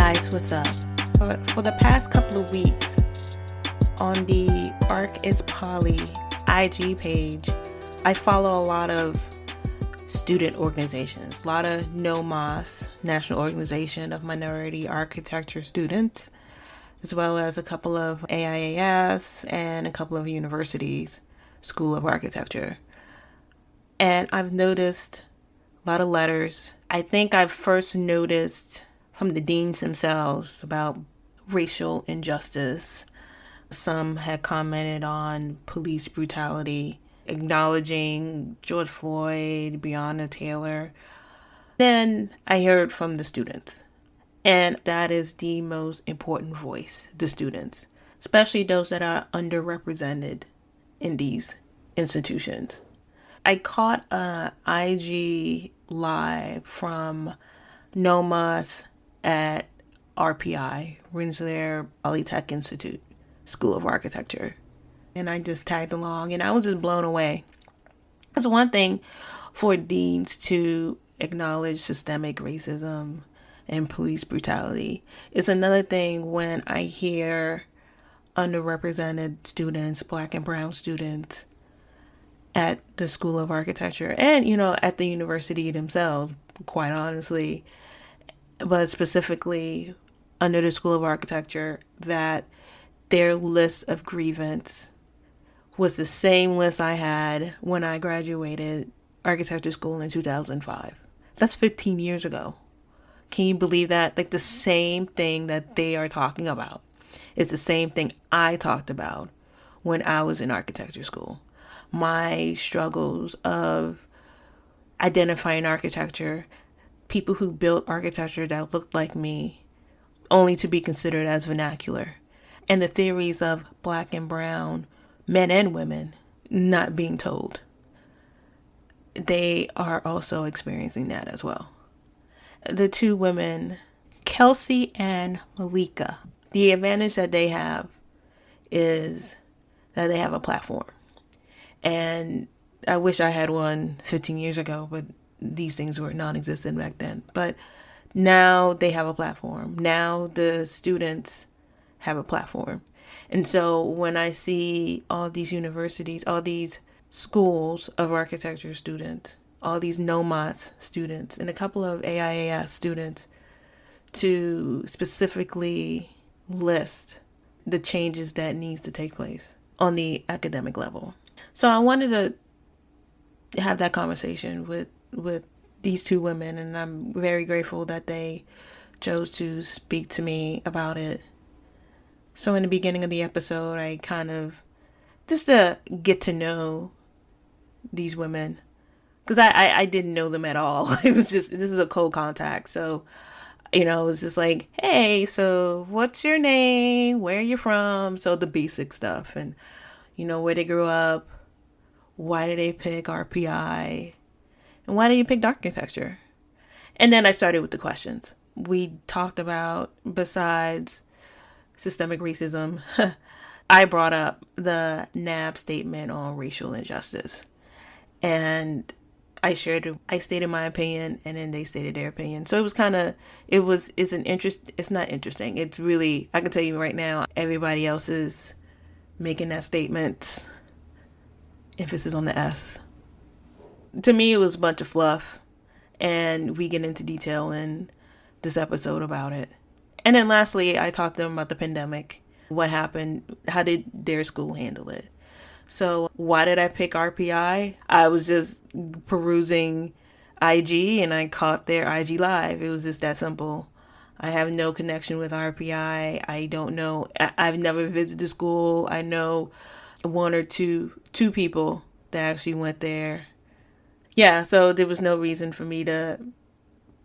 guys, what's up? For the past couple of weeks on the Arc is Poly IG page, I follow a lot of student organizations, a lot of Nomas, National Organization of Minority Architecture Students, as well as a couple of AIAS and a couple of universities, School of Architecture. And I've noticed a lot of letters. I think I've first noticed from the deans themselves about racial injustice. Some had commented on police brutality, acknowledging George Floyd, Breonna Taylor. Then I heard from the students. And that is the most important voice, the students, especially those that are underrepresented in these institutions. I caught a IG live from Nomas at RPI, Rensselaer Polytech Institute, School of Architecture. And I just tagged along and I was just blown away. It's one thing for deans to acknowledge systemic racism and police brutality. It's another thing when I hear underrepresented students, Black and brown students at the School of Architecture and, at the university themselves, quite honestly, but specifically under the School of Architecture, that their list of grievance was the same list I had when I graduated architecture school in 2005. That's 15 years ago. Can you believe that? Like the same thing that they are talking about is the same thing I talked about when I was in architecture school. My struggles of identifying architecture, people who built architecture that looked like me, only to be considered as vernacular, and the theories of Black and brown men and women not being told. They are also experiencing that as well. The two women, Kelsey and Malika, the advantage that they have is that they have a platform. And I wish I had one 15 years ago, but these things were non-existent back then. But now they have a platform. Now the students have a platform. And so when I see all these universities, all these schools of architecture students, all these Nomas students, and a couple of AIAS students to specifically list the changes that needs to take place on the academic level. So I wanted to have that conversation with these two women, and I'm very grateful that they chose to speak to me about it. So in the beginning of the episode, I kind of just to get to know these women, because I didn't know them at all. It was just, this is a cold contact. So, it was just like, hey, so what's your name? Where are you from? So the basic stuff, and where they grew up, why did they pick RPI, and why did you pick architecture? And then I started with the questions. We talked about, besides systemic racism, I brought up the NAB statement on racial injustice. And I stated my opinion, and then they stated their opinion. So it's not interesting. It's really, I can tell you right now, everybody else is making that statement, emphasis on the S. To me, it was a bunch of fluff, and we get into detail in this episode about it. And then lastly, I talked to them about the pandemic, what happened, how did their school handle it. So why did I pick RPI? I was just perusing IG and I caught their IG live. It was just that simple. I have no connection with RPI. I don't know. I've never visited the school. I know one or two people that actually went there. Yeah, so there was no reason for me to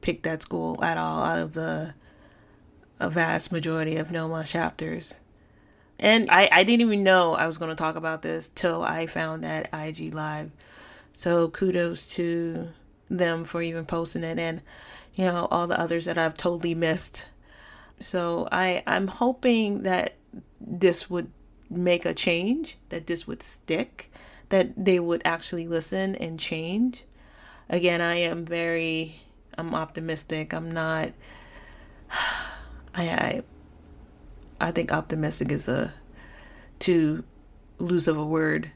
pick that school at all out of a vast majority of Noma chapters. And I didn't even know I was going to talk about this till I found that IG live. So kudos to them for even posting it, and all the others that I've totally missed. So I'm hoping that this would make a change, that this would stick, that they would actually listen and change. Again, I'm optimistic. I'm not I I think optimistic is a too loose of a word.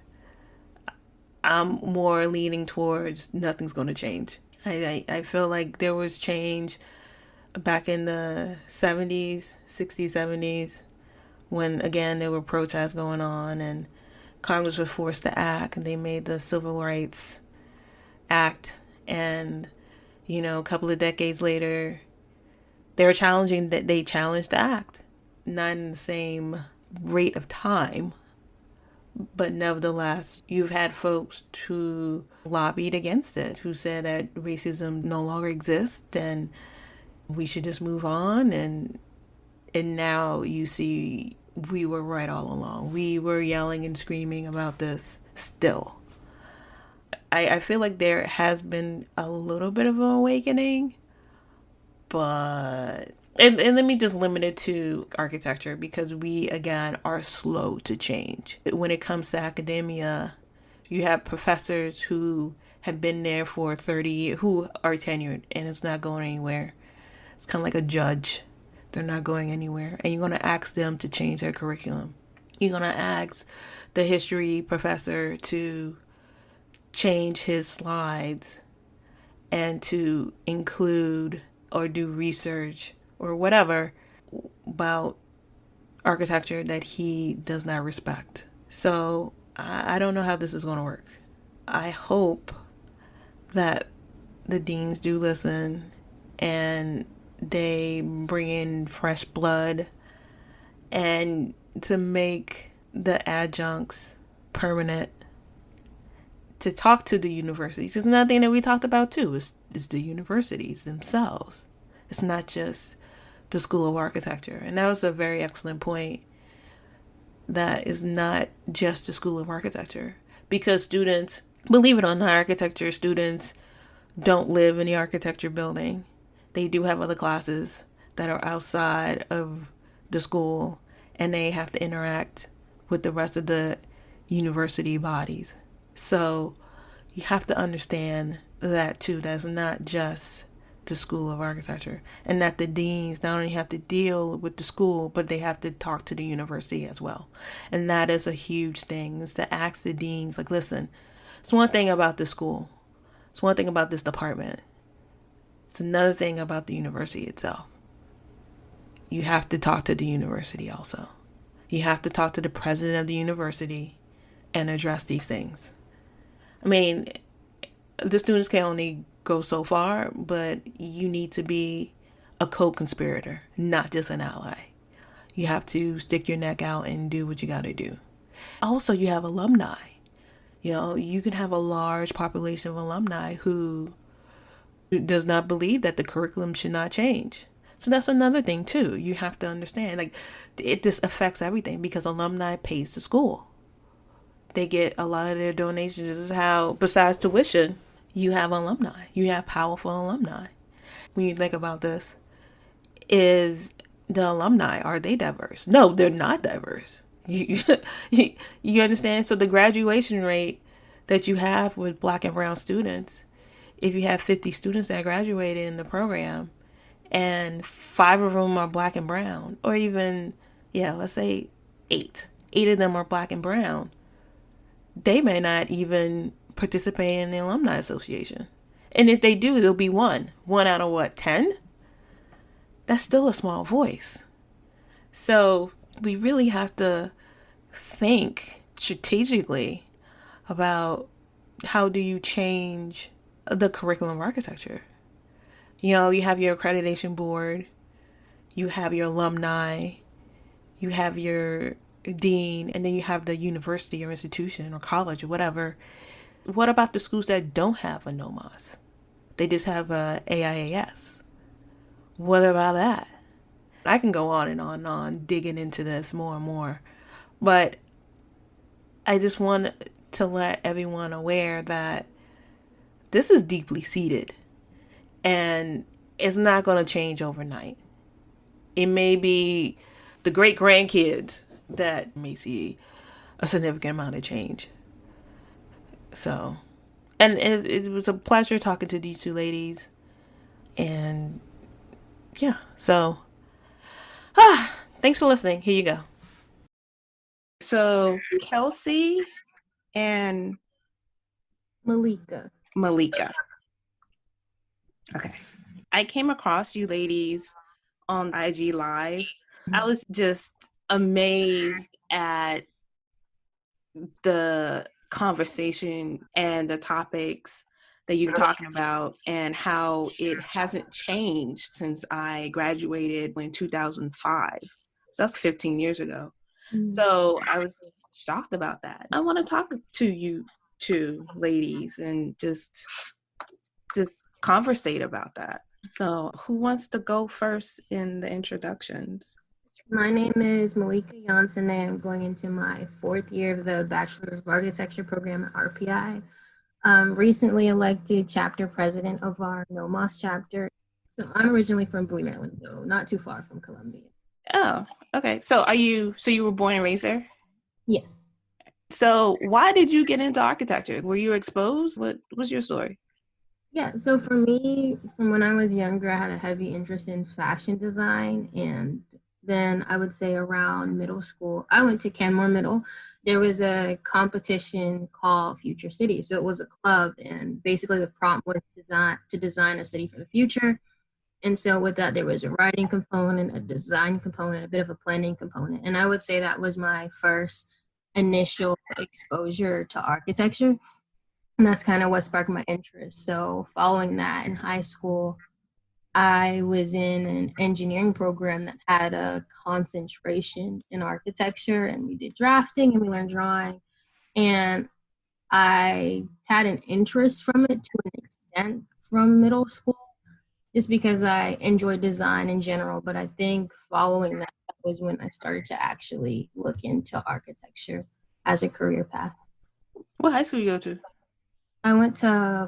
I'm more leaning towards nothing's going to change. I feel like there was change back in the 70s, 60s, 70s, when again there were protests going on and Congress was forced to act, and they made the Civil Rights Act. And, a couple of decades later, they challenged the act. Not in the same rate of time, but nevertheless, you've had folks who lobbied against it, who said that racism no longer exists and we should just move on. And now you see we were right all along. We were yelling and screaming about this still. I feel like there has been a little bit of an awakening, but and let me just limit it to architecture, because we again are slow to change. When it comes to academia, you have professors who have been there for 30 years, who are tenured, and it's not going anywhere. It's kind of like a judge. They're not going anywhere. And you're going to ask them to change their curriculum. You're going to ask the history professor to change his slides and to include or do research or whatever about architecture that he does not respect. So I don't know how this is going to work. I hope that the deans do listen and they bring in fresh blood, and to make the adjuncts permanent, to talk to the universities. It's another thing that we talked about too, is the universities themselves. It's not just the School of Architecture. And that was a very excellent point. That is not just the School of Architecture. Because students, believe it or not, architecture students don't live in the architecture building. They do have other classes that are outside of the school, and they have to interact with the rest of the university bodies. So you have to understand that too. That's not just the School of Architecture, and that the deans not only have to deal with the school, but they have to talk to the university as well. And that is a huge thing, is to ask the deans, like, listen, it's one thing about the school. It's one thing about this department. It's another thing about the university itself. You have to talk to the university also. You have to talk to the president of the university and address these things. I mean, the students can only go so far, but you need to be a co-conspirator, not just an ally. You have to stick your neck out and do what you got to do. Also, you have alumni. You can have a large population of alumni who does not believe that the curriculum should not change. So that's another thing too. You have to understand, like, this affects everything, because alumni pays the school. They get a lot of their donations. This is how, besides tuition, you have alumni. You have powerful alumni. When you think about this, is the alumni, are they diverse? No, they're not diverse. You understand? So the graduation rate that you have with Black and brown students, if you have 50 students that graduated in the program and 5 of them are Black and brown, or even, let's say 8 of them are Black and brown, they may not even participate in the alumni association. And if they do, there'll be one out of what, 10? That's still a small voice. So we really have to think strategically about how do you change the curriculum of architecture. You have your accreditation board, you have your alumni, you have your dean, and then you have the university or institution or college or whatever. What about the schools that don't have a Nomas? They just have a AIAS. What about that? I can go on and on and on digging into this more and more, but I just want to let everyone aware that this is deeply seated and it's not going to change overnight. It may be the great grandkids that may see a significant amount of change. So, and it was a pleasure talking to these two ladies. And so Thanks for listening. Here you go. So Kelsey and Malika. Malika. Okay. I came across you ladies on IG Live. I was just amazed at the conversation and the topics that you're talking about and how it hasn't changed since I graduated in 2005. So that's 15 years ago. So I was just shocked about that. I want to talk to you two ladies and just conversate about that. So who wants to go first in the introductions? My name is Malika Janssen, and I'm going into my 4th year of the Bachelor of Architecture program at RPI. Recently elected chapter president of our Nomas chapter. So I'm originally from Bowie, Maryland, so not too far from Columbia. Oh, okay. So you were born and raised there? Yeah. So why did you get into architecture? Were you exposed? What was your story? Yeah, so for me, from when I was younger, I had a heavy interest in fashion design. And then I would say around middle school, I went to Kenmore Middle. There was a competition called Future City. So it was a club, and basically the prompt was to design a city for the future. And so with that, there was a writing component, a design component, a bit of a planning component. And I would say that was my first initial exposure to architecture. And that's kind of what sparked my interest. So following that in high school, I was in an engineering program that had a concentration in architecture, and we did drafting and we learned drawing. And I had an interest from it to an extent from middle school, just because I enjoyed design in general. But I think following that was when I started to actually look into architecture as a career path. What high school you go to? I went to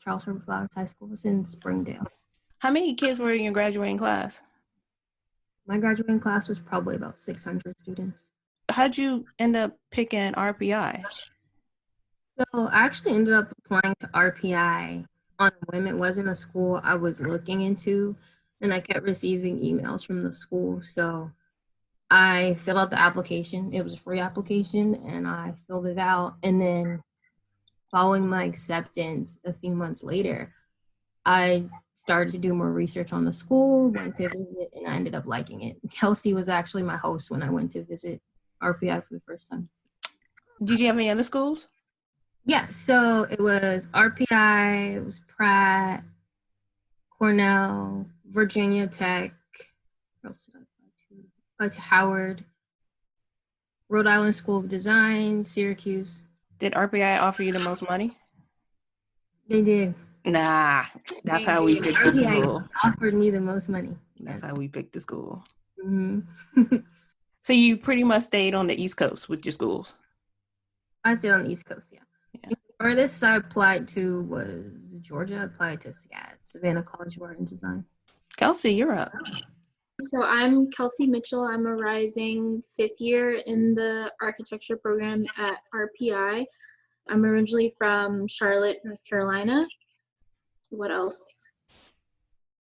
Charles Herbert Flowers High School. It's in Springdale. How many kids were in your graduating class? My graduating class was probably about 600 students. How'd you end up picking RPI? So I actually ended up applying to RPI on a whim. It wasn't a school I was looking into, and I kept receiving emails from the school. So I filled out the application. It was a free application, and I filled it out. And then following my acceptance a few months later, I started to do more research on the school, went to visit, and I ended up liking it. Kelsey was actually my host when I went to visit RPI for the first time. Did you have any other schools? Yeah, so it was RPI, it was Pratt, Cornell, Virginia Tech, what else did I apply to? Howard, Rhode Island School of Design, Syracuse. Did RPI offer you the most money? They did. Nah, that's how we picked the school. Offered me the most money. That's how we picked the school. Mm-hmm. So you pretty much stayed on the East Coast with your schools? I stayed on the East Coast, yeah. The furthest I applied to was Georgia. I applied to Savannah College of Art and Design. Kelsey, you're up. So I'm Kelsey Mitchell. I'm a rising 5th year in the architecture program at RPI. I'm originally from Charlotte, North Carolina. What else?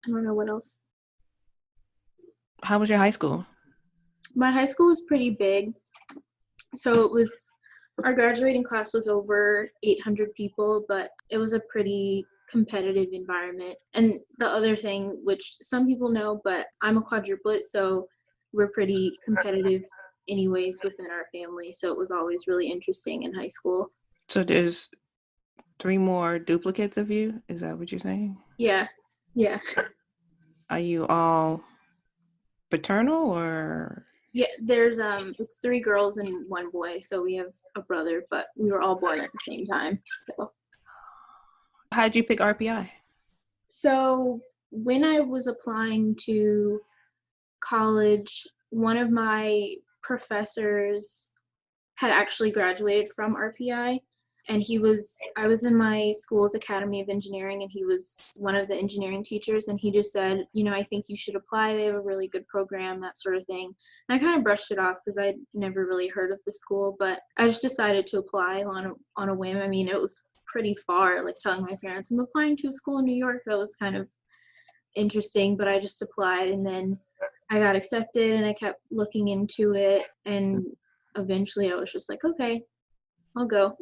I don't know what else. How was your high school? My high school was pretty big. So our graduating class was over 800 people, but it was a pretty competitive environment. And the other thing, which some people know, but I'm a quadruplet, so we're pretty competitive anyways within our family. So it was always really interesting in high school. So there's 3 more duplicates of you? Is that what you're saying? Yeah. Are you all fraternal or? Yeah, there's it's 3 girls and 1 boy, so we have a brother, but we were all born at the same time. So How'd you pick RPI? So when I was applying to college, one of my professors had actually graduated from RPI, and I was in my school's Academy of Engineering, and he was one of the engineering teachers, and he just said, I think you should apply. They have a really good program, that sort of thing. And I kind of brushed it off because I'd never really heard of the school, but I just decided to apply on a whim. I mean, it was pretty far, like telling my parents I'm applying to a school in New York. That was kind of interesting, but I just applied. And then I got accepted and I kept looking into it, and eventually I was just like, okay, I'll go.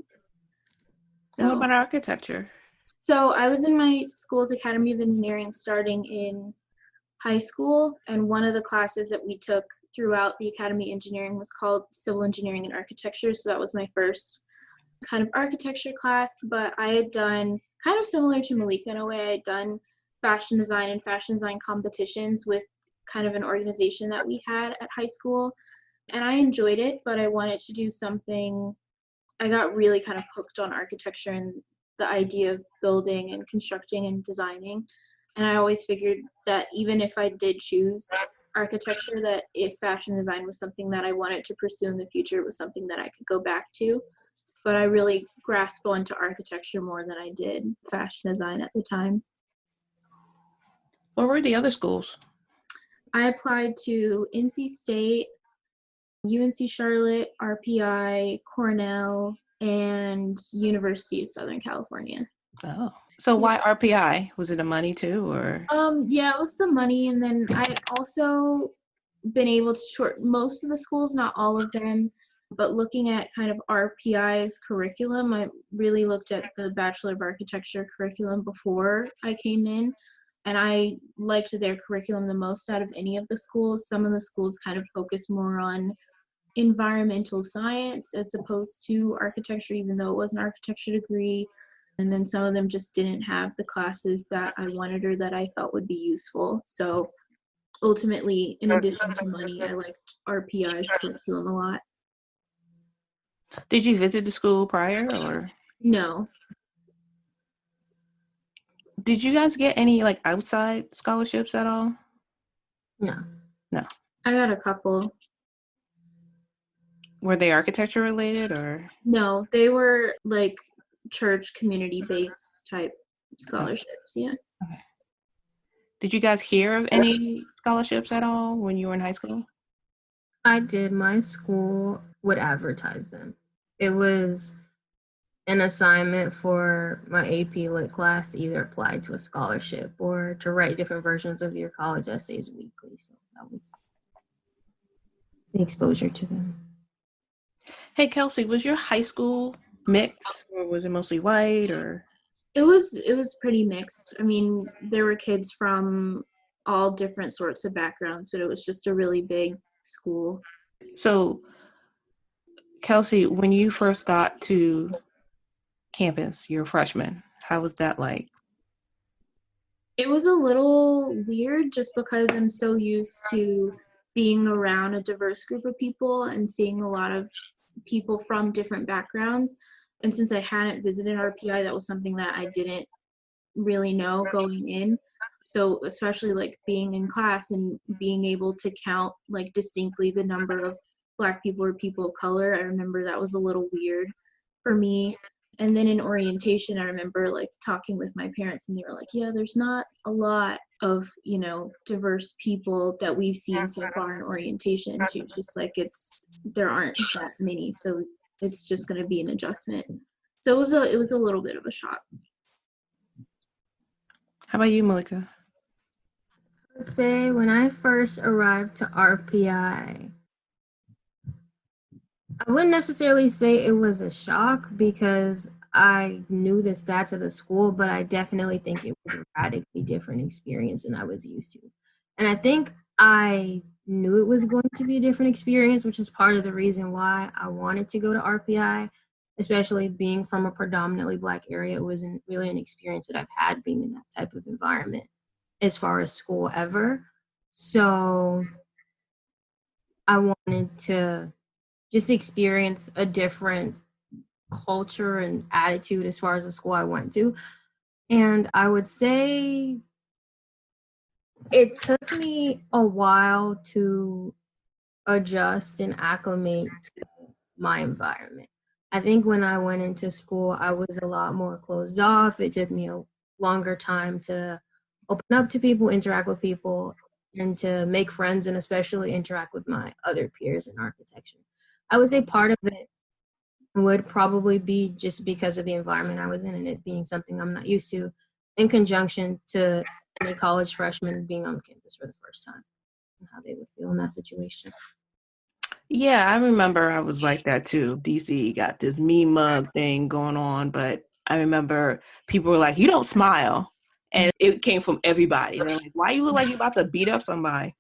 And what about architecture? So I was in my school's Academy of Engineering starting in high school, and one of the classes that we took throughout the Academy of Engineering was called Civil Engineering and Architecture. So that was my first kind of architecture class, but I had done kind of similar to Malika in a way. I had done fashion design and fashion design competitions with kind of an organization that we had at high school, and I enjoyed it, but I wanted to do something. I got really kind of hooked on architecture and the idea of building and constructing and designing. And I always figured that even if I did choose architecture, that if fashion design was something that I wanted to pursue in the future, it was something that I could go back to. But I really grasped onto architecture more than I did fashion design at the time. What were the other schools? I applied to NC State, UNC Charlotte, RPI, Cornell, and University of Southern California. Oh, so why RPI? Was it the money too, or? Yeah, it was the money, and then I also been able to short most of the schools, not all of them, but looking at kind of RPI's curriculum, I really looked at the Bachelor of Architecture curriculum before I came in, and I liked their curriculum the most out of any of the schools. Some of the schools kind of focus more on environmental science as opposed to architecture, even though it was an architecture degree. And then some of them just didn't have the classes that I wanted or that I felt would be useful. So ultimately, in addition to money, I liked RPI's curriculum a lot. Did you visit the school prior, or? No. Did you guys get any like outside scholarships at all? No. No. I got a couple. Were they architecture related, or? No, they were like church community based type scholarships. Yeah. Okay. Did you guys hear of any scholarships at all when you were in high school? I did. My school would advertise them. It was an assignment for my AP Lit class to either apply to a scholarship or to write different versions of your college essays weekly. So that was the exposure to them. Hey, Kelsey, was your high school mixed, or was it mostly white, or? It was pretty mixed. I mean, there were kids from all different sorts of backgrounds, but it was just a really big school. So, Kelsey, when you first got to campus, you're a freshman. How was that like? It was a little weird just because I'm so used to being around a diverse group of people and seeing a lot of people from different backgrounds. And since I hadn't visited RPI, that was something that I didn't really know going in. So especially like being in class and being able to count like distinctly the number of Black people or people of color, I remember that was a little weird for me. And then in orientation, I remember like talking with my parents and they were like, yeah, there's not a lot of, diverse people that we've seen so far in orientation. She was just like, there aren't that many. So it's just going to be an adjustment. So it was a little bit of a shock. How about you, Malika? I would say when I first arrived to RPI, I wouldn't necessarily say it was a shock because I knew the stats of the school, but I definitely think it was a radically different experience than I was used to. And I think I knew it was going to be a different experience, which is part of the reason why I wanted to go to RPI, especially being from a predominantly Black area. It wasn't really an experience that I've had being in that type of environment as far as school ever. So I wanted to just experience a different culture and attitude as far as the school I went to. And I would say it took me a while to adjust and acclimate to my environment. I think when I went into school, I was a lot more closed off. It took me a longer time to open up to people, interact with people, and to make friends and especially interact with my other peers in architecture. I would say part of it would probably be just because of the environment I was in and it being something I'm not used to, in conjunction to any college freshman being on campus for the first time. and how they would feel in that situation. Yeah, I remember I was like that too. DC got this me mug thing going on, but I remember people were like, "You don't smile," and it came from everybody. They're like, "Why you look like you about to beat up somebody?"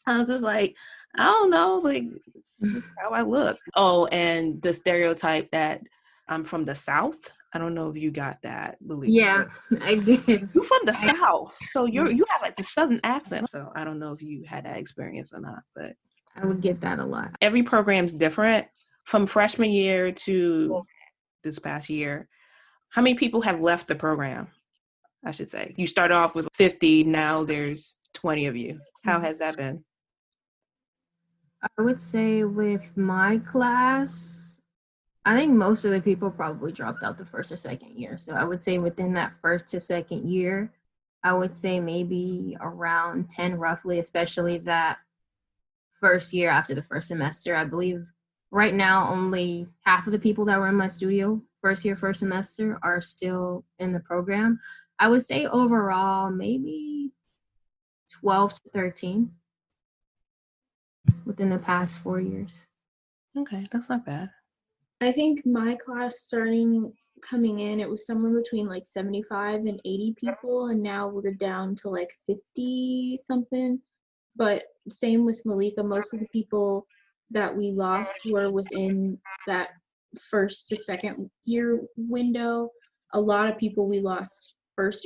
I was just like, I don't know, like it's just how I look. Oh, and the stereotype that I'm from the South. I don't know if you got that. Believe Yeah, I did. you from the South, so you have like the Southern accent. So I don't know if you had that experience or not, but I would get that a lot. every program's different. From freshman year to this past year, how many people have left the program? I should say. You started off with 50, now there's 20 of you. How has that been? I would say with my class, I think most of the people probably dropped out the first or second year. So I would say within that first to second year, I would say maybe around 10 roughly, especially that first year after the first semester. I believe right now only half of the people that were in my studio first year, first semester are still in the program. I would say overall maybe 12 to 13 within the past 4 years. Okay, that's not bad. I think my class coming in, it was somewhere between like 75 and 80 people, and now we're down to like 50 something. But same with Malika, most of the people that we lost were within that first to second year window. A lot of people we lost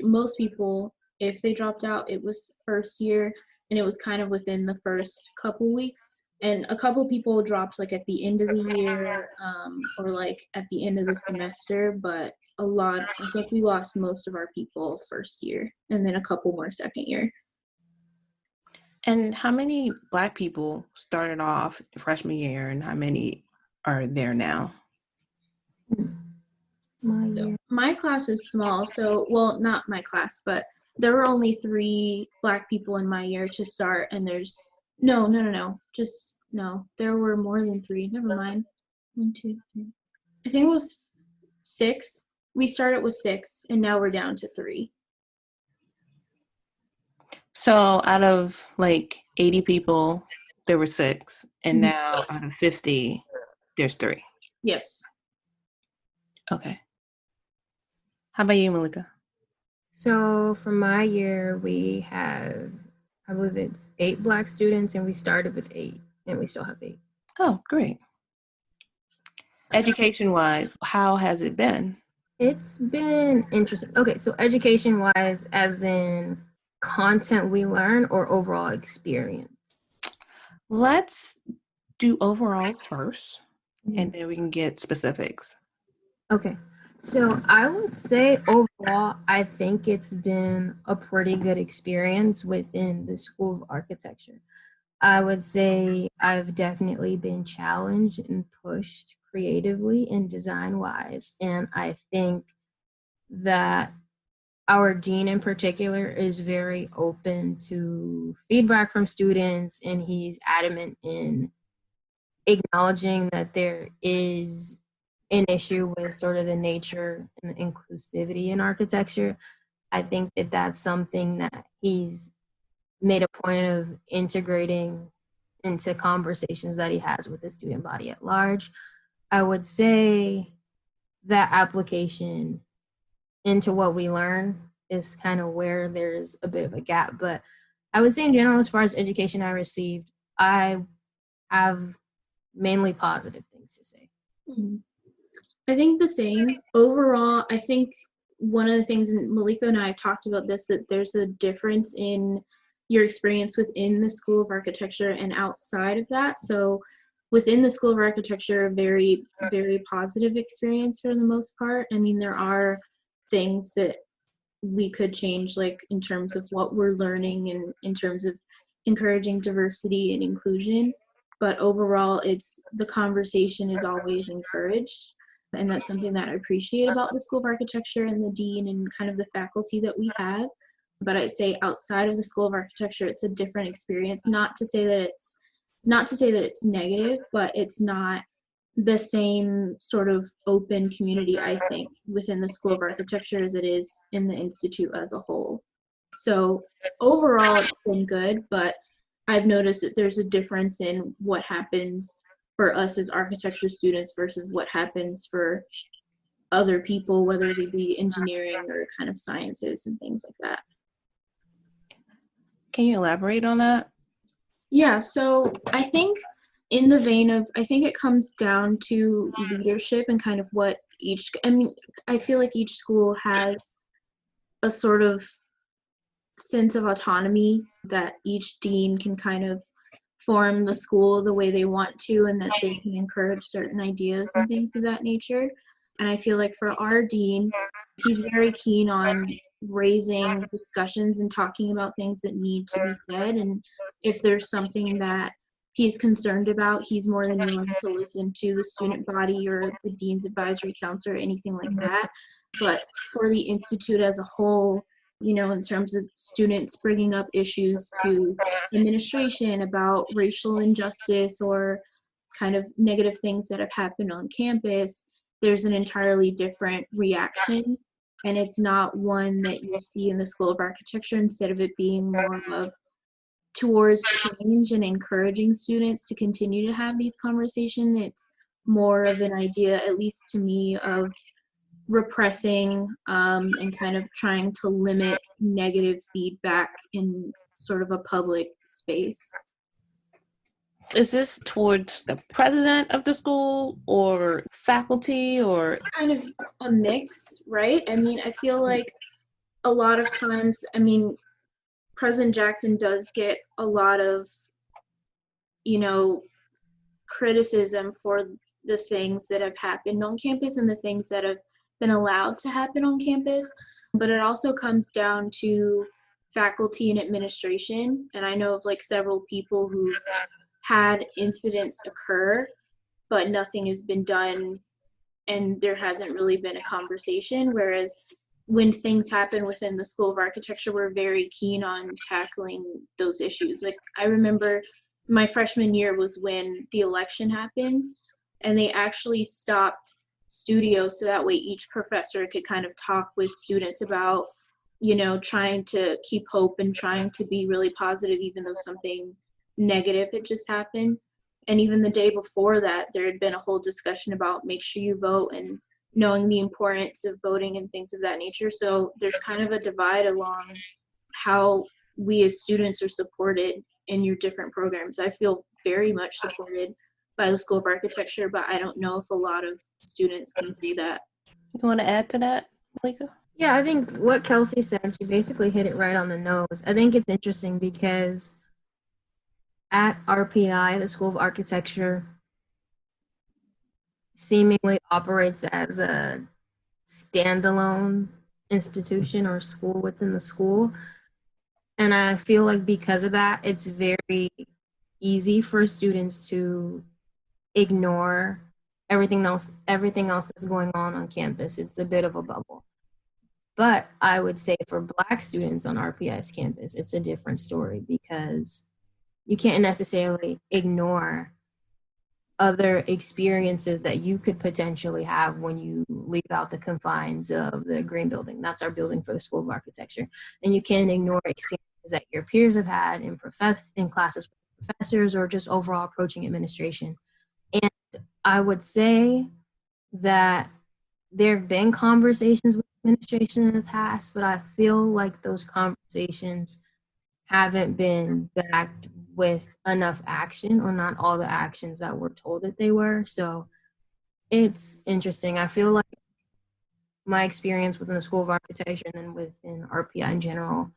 most people, if they dropped out, it was first year, and it was kind of within the first couple weeks. And a couple people dropped like at the end of the year, or like at the end of the semester, but I think we lost most of our people first year, and then a couple more second year. And how many Black people started off freshman year and how many are there now? My class is small, so, well, not my class, but there were only 3 Black people in my year to start, and there were more than 3. Never mind. 1, 2, 3. I think it was 6. We started with 6, and now we're down to 3. So out of like 80 people, there were 6. And now out of 50, there's 3. Yes. Okay. How about you, Malika? So for my year, we have, I believe it's 8 Black students, and we started with 8, and we still have 8. Oh, great. Education-wise, how has it been? It's been interesting. Okay, so education-wise, as in content we learn or overall experience? Let's do overall first, and then we can get specifics. Okay, so I would say overall, I think it's been a pretty good experience within the School of Architecture. I would say I've definitely been challenged and pushed creatively and design-wise, and I think that our dean in particular is very open to feedback from students, and he's adamant in acknowledging that there is an issue with sort of the nature and the inclusivity in architecture. I think that that's something that he's made a point of integrating into conversations that he has with the student body at large. I would say that application into what we learn is kind of where there's a bit of a gap. But I would say in general, as far as education I received, I have mainly positive things to say. Mm-hmm. I think the same. Overall, I think one of the things, and Malika and I have talked about this, that there's a difference in your experience within the School of Architecture and outside of that. So within the School of Architecture, a very, very positive experience for the most part. I mean, there are things that we could change, like in terms of what we're learning and in terms of encouraging diversity and inclusion. But overall, the conversation is always encouraged. And that's something that I appreciate about the School of Architecture and the dean and kind of the faculty that we have. But I'd say outside of the School of Architecture, it's a different experience. Not to say that it's negative, but it's not the same sort of open community, I think, within the School of Architecture as it is in the Institute as a whole. So overall, it's been good, but I've noticed that there's a difference in what happens for us as architecture students versus what happens for other people, whether they be engineering or kind of sciences and things like that. Can you elaborate on that? Yeah, so I think in the vein of, I think it comes down to leadership and kind of what each, I mean, I feel like each school has a sort of sense of autonomy that each dean can kind of form the school the way they want to, and that they can encourage certain ideas and things of that nature. And I feel like for our dean, he's very keen on raising discussions and talking about things that need to be said. And if there's something that he's concerned about, he's more than willing to listen to the student body or the dean's advisory council or anything like that. But for the institute as a whole, you know, in terms of students bringing up issues to administration about racial injustice or kind of negative things that have happened on campus, there's an entirely different reaction. And it's not one that you see in the School of Architecture. Instead of it being more of towards change and encouraging students to continue to have these conversations, it's more of an idea, at least to me, of repressing and kind of trying to limit negative feedback in sort of a public space. Is this towards the president of the school or faculty or? Kind of a mix, right? I mean, I feel like a lot of times, I mean, President Jackson does get a lot of, you know, criticism for the things that have happened on campus and the things that have been allowed to happen on campus. But it also comes down to faculty and administration. And I know of like several people who've had incidents occur, but nothing has been done and there hasn't really been a conversation. Whereas when things happen within the School of Architecture, we're very keen on tackling those issues. Like I remember my freshman year was when the election happened, and they actually stopped studios so that way each professor could kind of talk with students about, you know, trying to keep hope and trying to be really positive even though something negative had just happened. And even the day before that, there had been a whole discussion about make sure you vote and knowing the importance of voting and things of that nature. So there's kind of a divide along how we as students are supported in your different programs. I feel very much supported by the School of Architecture, but I don't know if a lot of students can say that. You want to add to that, Malika? Yeah, I think what Kelsey said, she basically hit it right on the nose. I think it's interesting because at RPI, the School of Architecture seemingly operates as a standalone institution or school within the school. And I feel like because of that, it's very easy for students to ignore everything else that's going on campus. It's a bit of a bubble. But I would say for Black students on RPI's campus, it's a different story because you can't necessarily ignore other experiences that you could potentially have when you leave out the confines of the Green Building. That's our building for the School of Architecture. And you can't ignore experiences that your peers have had in classes with professors or just overall approaching administration. And I would say that there have been conversations with administration in the past, but I feel like those conversations haven't been backed with enough action, or not all the actions that we're told that they were. So it's interesting. I feel like my experience within the School of Architecture and then within RPI in general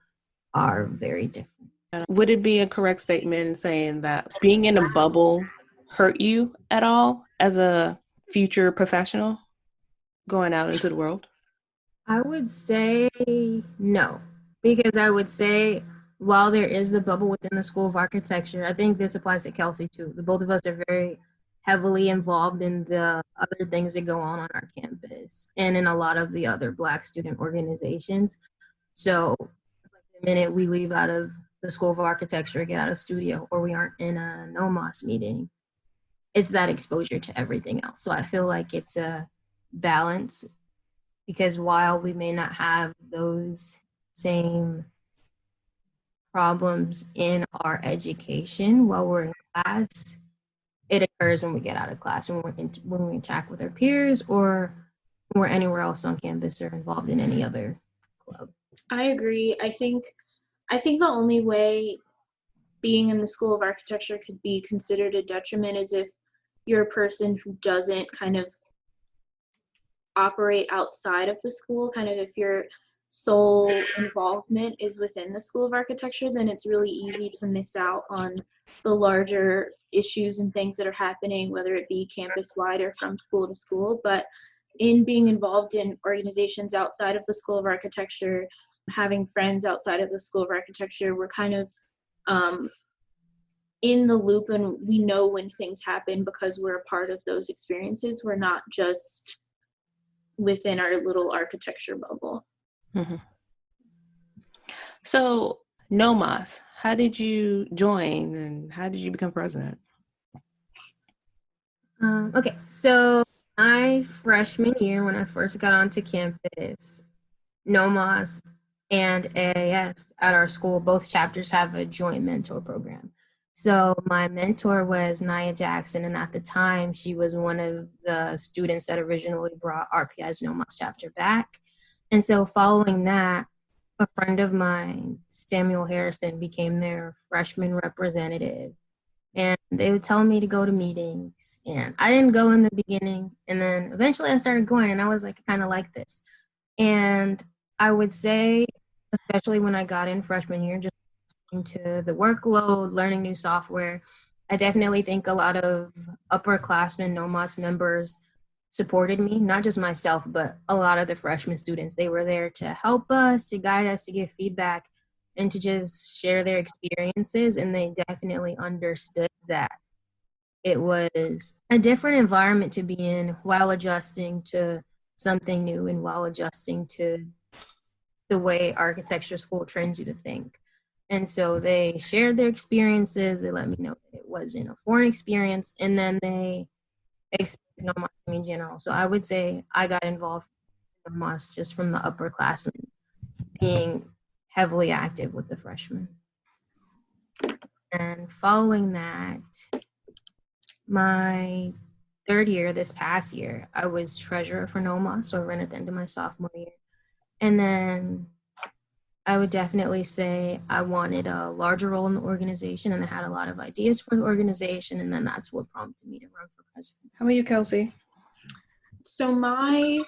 are very different. Would it be a correct statement in saying that being in a bubble hurt you at all as a future professional going out into the world? I would say no, because I would say while there is the bubble within the School of Architecture, I think this applies to Kelsey too. The both of us are very heavily involved in the other things that go on our campus and in a lot of the other Black student organizations. So the minute we leave out of the School of Architecture, get out of studio, or we aren't in a Nomas meeting, it's that exposure to everything else. So I feel like it's a balance, because while we may not have those same problems in our education while we're in class, it occurs when we get out of class and when we interact with our peers or when we're anywhere else on campus or involved in any other club. I agree. I think the only way being in the School of Architecture could be considered a detriment is if you're a person who doesn't kind of operate outside of the school, kind of if your sole involvement is within the School of Architecture, then it's really easy to miss out on the larger issues and things that are happening, whether it be campus-wide or from school to school. But in being involved in organizations outside of the School of Architecture, having friends outside of the School of Architecture, we're kind of in the loop, and we know when things happen because we're a part of those experiences. We're not just within our little architecture bubble. Mm-hmm. So, Nomas, how did you join and how did you become president? Okay, so my freshman year, when I first got onto campus, Nomas and AAS at our school, both chapters have a joint mentor program. So my mentor was Nia Jackson, and at the time, she was one of the students that originally brought RPI's Nomas chapter back. And so following that, a friend of mine, Samuel Harrison, became their freshman representative. And they would tell me to go to meetings. And I didn't go in the beginning. And then eventually I started going, and I was like, kind of like this. And I would say, especially when I got in freshman year, just into the workload, learning new software, I definitely think a lot of upperclassmen, NOMAS members supported me, not just myself, but a lot of the freshman students. They were there to help us, to guide us, to give feedback, and to just share their experiences. And they definitely understood that it was a different environment to be in while adjusting to something new and while adjusting to the way architecture school trains you to think. And so they shared their experiences. They let me know that it wasn't a foreign experience. And then they experienced Nomas to me in general. So I would say I got involved in Nomas just from the upperclassmen being heavily active with the freshmen. And following that, my third year, this past year, I was treasurer for Nomas, so I ran at the end of my sophomore year. And then I would definitely say I wanted a larger role in the organization, and I had a lot of ideas for the organization, and then that's what prompted me to run for president. How about you, Kelsey? So my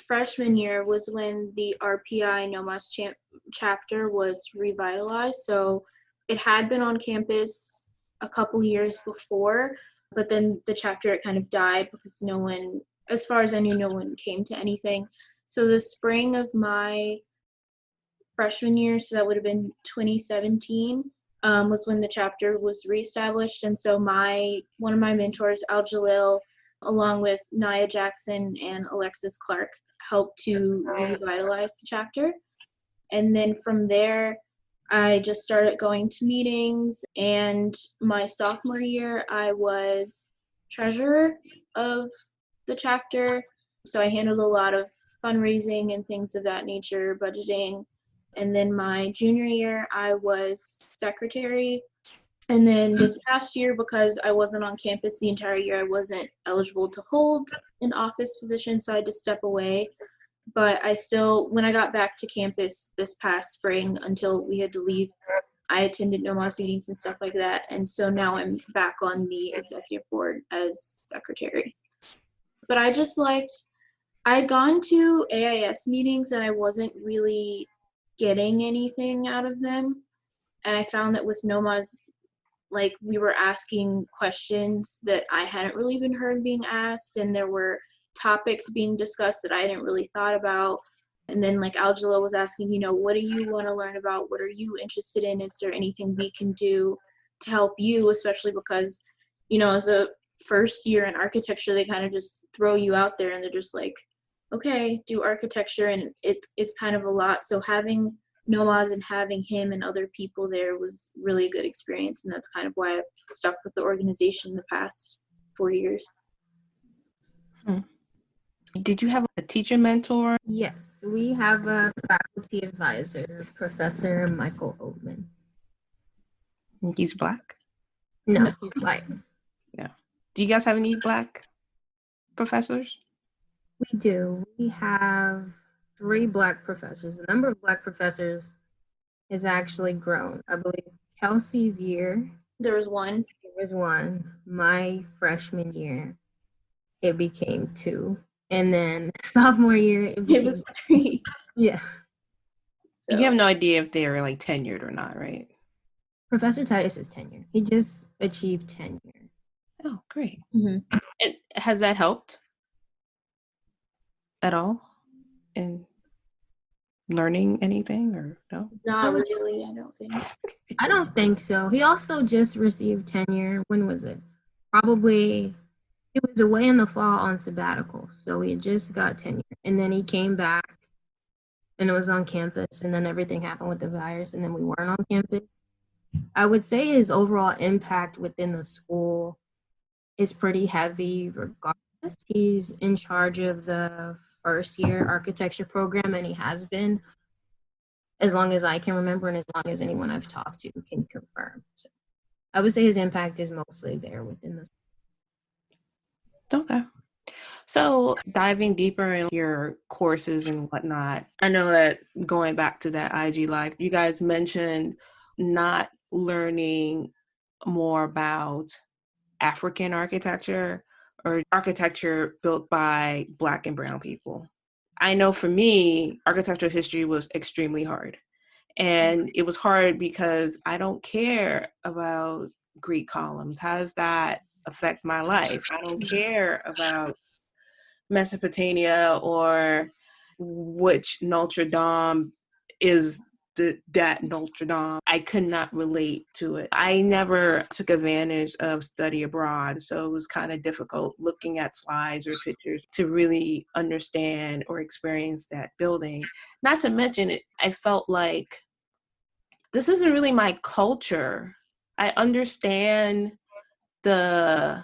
freshman year was when the RPI Nomas chapter was revitalized. So it had been on campus a couple years before, but then the chapter, it kind of died because no one, as far as I knew, no one came to anything. So the spring of my freshman year, so that would have been 2017, was when the chapter was reestablished. And so one of my mentors, Al Jalil, along with Nia Jackson and Alexis Clark, helped to revitalize the chapter. And then from there, I just started going to meetings. And my sophomore year, I was treasurer of the chapter. So I handled a lot of fundraising and things of that nature, budgeting. And then my junior year, I was secretary. And then this past year, because I wasn't on campus the entire year, I wasn't eligible to hold an office position, so I had to step away. But I still, when I got back to campus this past spring until we had to leave, I attended NOMAS meetings and stuff like that. And so now I'm back on the executive board as secretary. But I had gone to AIS meetings and I wasn't really getting anything out of them. And I found that with NOMAS, like, we were asking questions that I hadn't really been heard being asked, and there were topics being discussed that I hadn't really thought about. And then, like, Algela was asking, what do you want to learn about? What are you interested in? Is there anything we can do to help you? Especially because, as a first year in architecture, they kind of just throw you out there and they're just like, okay, do architecture, and it's kind of a lot. So having Nomas and having him and other people there was really a good experience, and that's kind of why I've stuck with the organization the past 4 years. Did you have a teacher mentor? Yes, we have a faculty advisor, Professor Michael Oatman. He's Black? No, he's white. Yeah. Do you guys have any Black professors? We do. We have 3 Black professors. The number of Black professors has actually grown. I believe Kelsey's year, There was one. there was 1. My freshman year, it became 2. And then sophomore year, it It became was 3. yeah. You have So no idea if they're like tenured or not, right? Professor Titus is tenure. He just achieved tenure. Oh, great. mhm. And has that helped at all in learning anything or no? Not would- really, I don't think. I don't think so. He also just received tenure. When was it? Probably he was away in the fall on sabbatical. So he had just got tenure. And then he came back and it was on campus. And then everything happened with the virus. And then we weren't on campus. I would say his overall impact within the school is pretty heavy regardless. He's in charge of the first year architecture program and he has been as long as I can remember and as long as anyone I've talked to can confirm. So I would say his impact is mostly there within the Okay. So diving deeper in your courses and whatnot, I know that going back to that IG Live, you guys mentioned not learning more about African architecture or architecture built by Black and Brown people. I know for me, architectural history was extremely hard. And it was hard because I don't care about Greek columns. How does that affect my life? I don't care about Mesopotamia or which Notre Dame is that Notre Dame. I could not relate to it. I never took advantage of study abroad, so it was kind of difficult looking at slides or pictures to really understand or experience that building. Not to mention it, I felt like this isn't really my culture. I understand the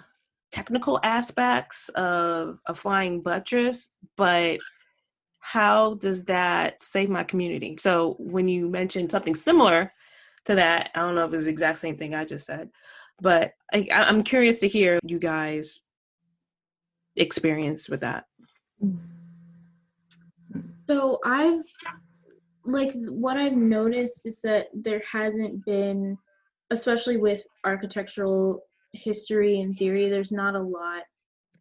technical aspects of a flying buttress, but how does that save my community? So when you mentioned something similar to that, I don't know if it's the exact same thing I just said, but I'm curious to hear you guys experience with that. So what I've noticed is that there hasn't been, especially with architectural history and theory, there's not a lot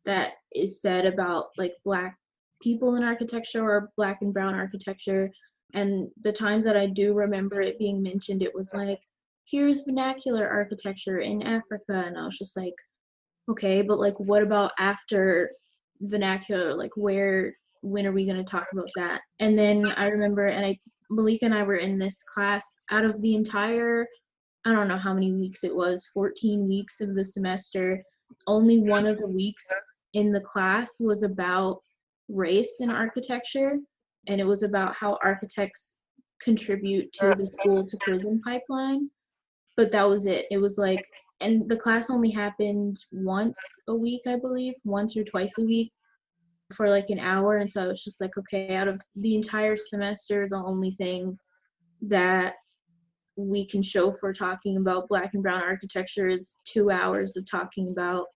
that is said about like Black people in architecture or Black and brown architecture. And the times that I do remember it being mentioned, it was like, here's vernacular architecture in Africa. And I was just like, okay, but like, what about after vernacular? Like, when are we going to talk about that? And then I remember, Malika and I were in this class out of the entire, I don't know how many weeks it was, 14 weeks of the semester. Only one of the weeks in the class was about race in architecture, and it was about how architects contribute to the school to prison pipeline. But that was it. It was like, and the class only happened once a week, I believe, once or twice a week for like an hour. And so I was just like, okay, out of the entire semester, the only thing that we can show for talking about Black and brown architecture is 2 hours of talking about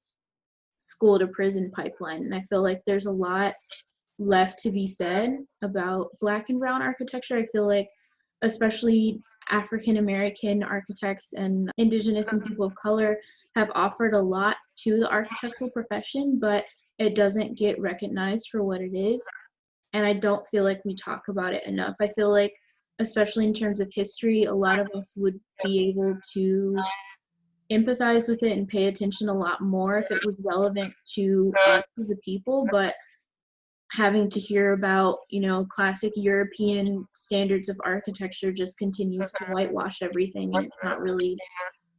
school to prison pipeline. And I feel like there's a lot left to be said about Black and brown architecture. I feel like especially African American architects and Indigenous and people of color have offered a lot to the architectural profession, but it doesn't get recognized for what it is. And I don't feel like we talk about it enough. I feel like, especially in terms of history, a lot of us would be able to empathize with it and pay attention a lot more if it was relevant to us as a people. But having to hear about, classic European standards of architecture just continues to whitewash everything, and it's not really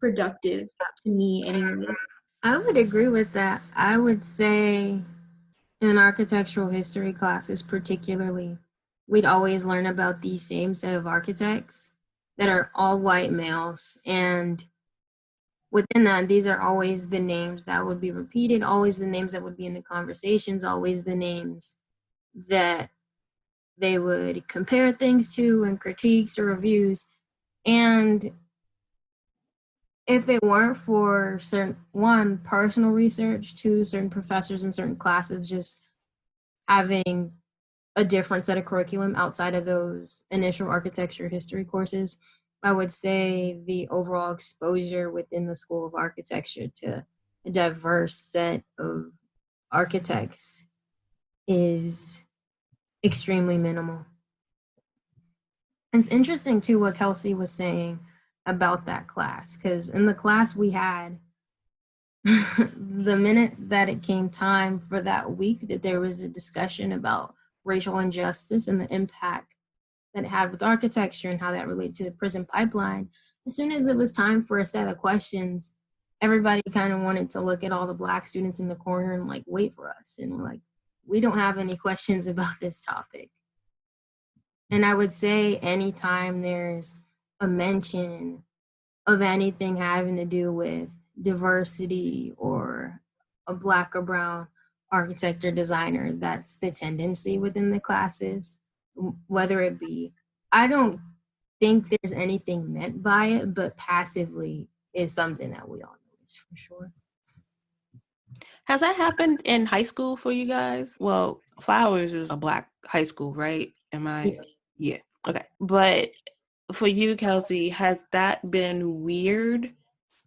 productive to me anyways. I would agree with that. I would say in architectural history classes particularly, we'd always learn about these same set of architects that are all white males. And within that, these are always the names that would be repeated, always the names that would be in the conversations, always the names that they would compare things to in critiques or reviews. And if it weren't for certain, one, personal research, two, certain professors in certain classes just having a different set of curriculum outside of those initial architecture history courses, I would say the overall exposure within the School of Architecture to a diverse set of architects is extremely minimal. It's interesting too what Kelsey was saying about that class, because in the class we had, the minute that it came time for that week that there was a discussion about racial injustice and the impact that it had with architecture and how that related to the prison pipeline, as soon as it was time for a set of questions, everybody kind of wanted to look at all the Black students in the corner and like wait for us. And we're like, we don't have any questions about this topic. And I would say anytime there's a mention of anything having to do with diversity or a Black or brown architect or designer, that's the tendency within the classes, whether it be, I don't think there's anything meant by it, but passively is something that we all notice for sure. Has that happened in high school for you guys? Well, Flowers is a Black high school, right? Am I? Yeah. Okay. But for you, Kelsey, has that been weird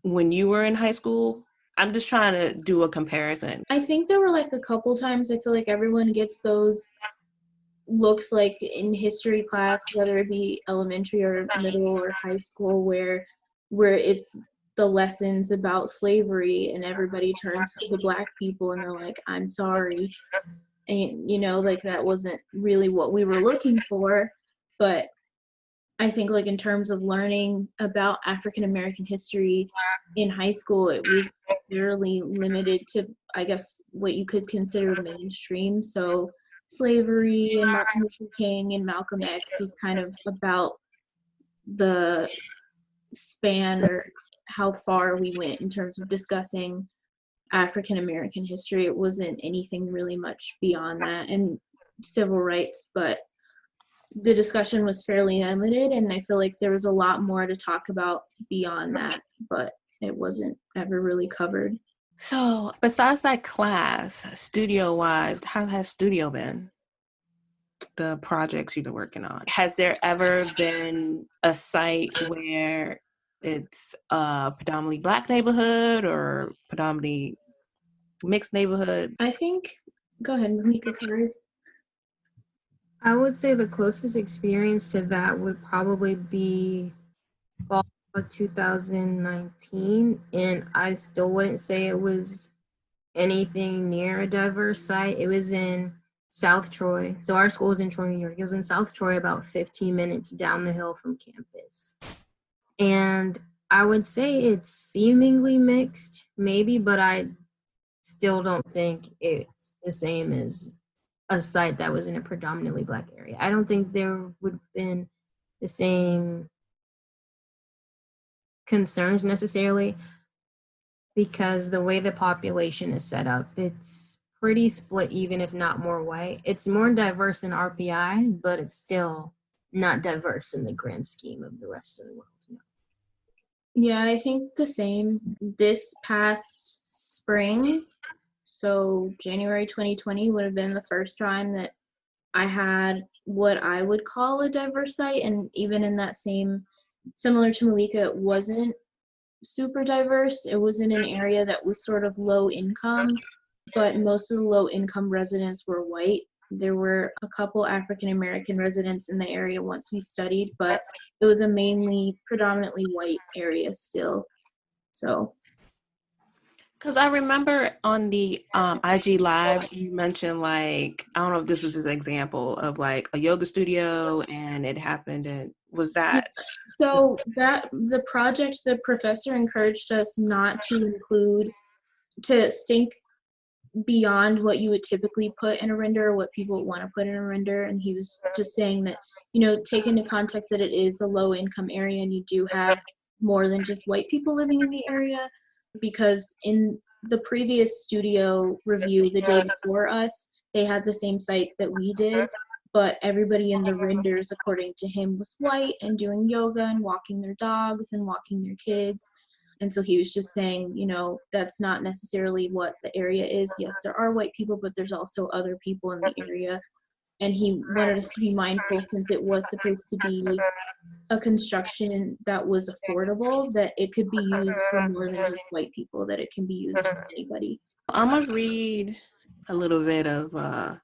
when you were in high school? I'm just trying to do a comparison. I think there were like a couple times I feel like everyone gets those looks like in history class, whether it be elementary or middle or high school, where it's the lessons about slavery and everybody turns to the Black people and they're like, I'm sorry. And, you know, like that wasn't really what we were looking for. But I think like in terms of learning about African American history in high school, it was fairly limited to, I guess, what you could consider mainstream. So slavery and Martin Luther King and Malcolm X was kind of about the span or how far we went in terms of discussing African American history. It wasn't anything really much beyond that, and civil rights, but the discussion was fairly limited, and I feel like there was a lot more to talk about beyond that, but it wasn't ever really covered. So besides that class, studio-wise, how has studio been? The projects you've been working on. Has there ever been a site where it's a predominantly Black neighborhood or predominantly mixed neighborhood? I think, go ahead, Malika, sorry. I would say the closest experience to that would probably be fall of 2019, and I still wouldn't say it was anything near a diverse site. It was in South Troy. So our school is in Troy, New York. It was in South Troy, about 15 minutes down the hill from campus. And I would say it's seemingly mixed, maybe, but I still don't think it's the same as a site that was in a predominantly Black area. I don't think there would have been the same concerns necessarily, because the way the population is set up, it's pretty split, even if not more white. It's more diverse in RPI, but it's still not diverse in the grand scheme of the rest of the world. Yeah, I think the same. This past spring, so January 2020 would have been the first time that I had what I would call a diverse site, and even in that same, similar to Malika, it wasn't super diverse. It was in an area that was sort of low income, but most of the low income residents were white. There were a couple African American residents in the area once we studied, but it was a mainly predominantly white area still. So, because I remember on the IG Live, you mentioned like, I don't know if this was an example of like a yoga studio and it happened, and was that? So that the project, the professor encouraged us not to include, to think beyond what you would typically put in a render or what people want to put in a render. And he was just saying that, you know, take into context that it is a low income area and you do have more than just white people living in the area, because in the previous studio review the day before us, they had the same site that we did, but everybody in the renders, according to him, was white and doing yoga and walking their dogs and walking their kids. And so he was just saying, that's not necessarily what the area is. Yes, there are white people, but there's also other people in the area. And he wanted us to be mindful, since it was supposed to be a construction that was affordable, that it could be used for more than just white people, that it can be used for anybody. I'm going to read a little bit of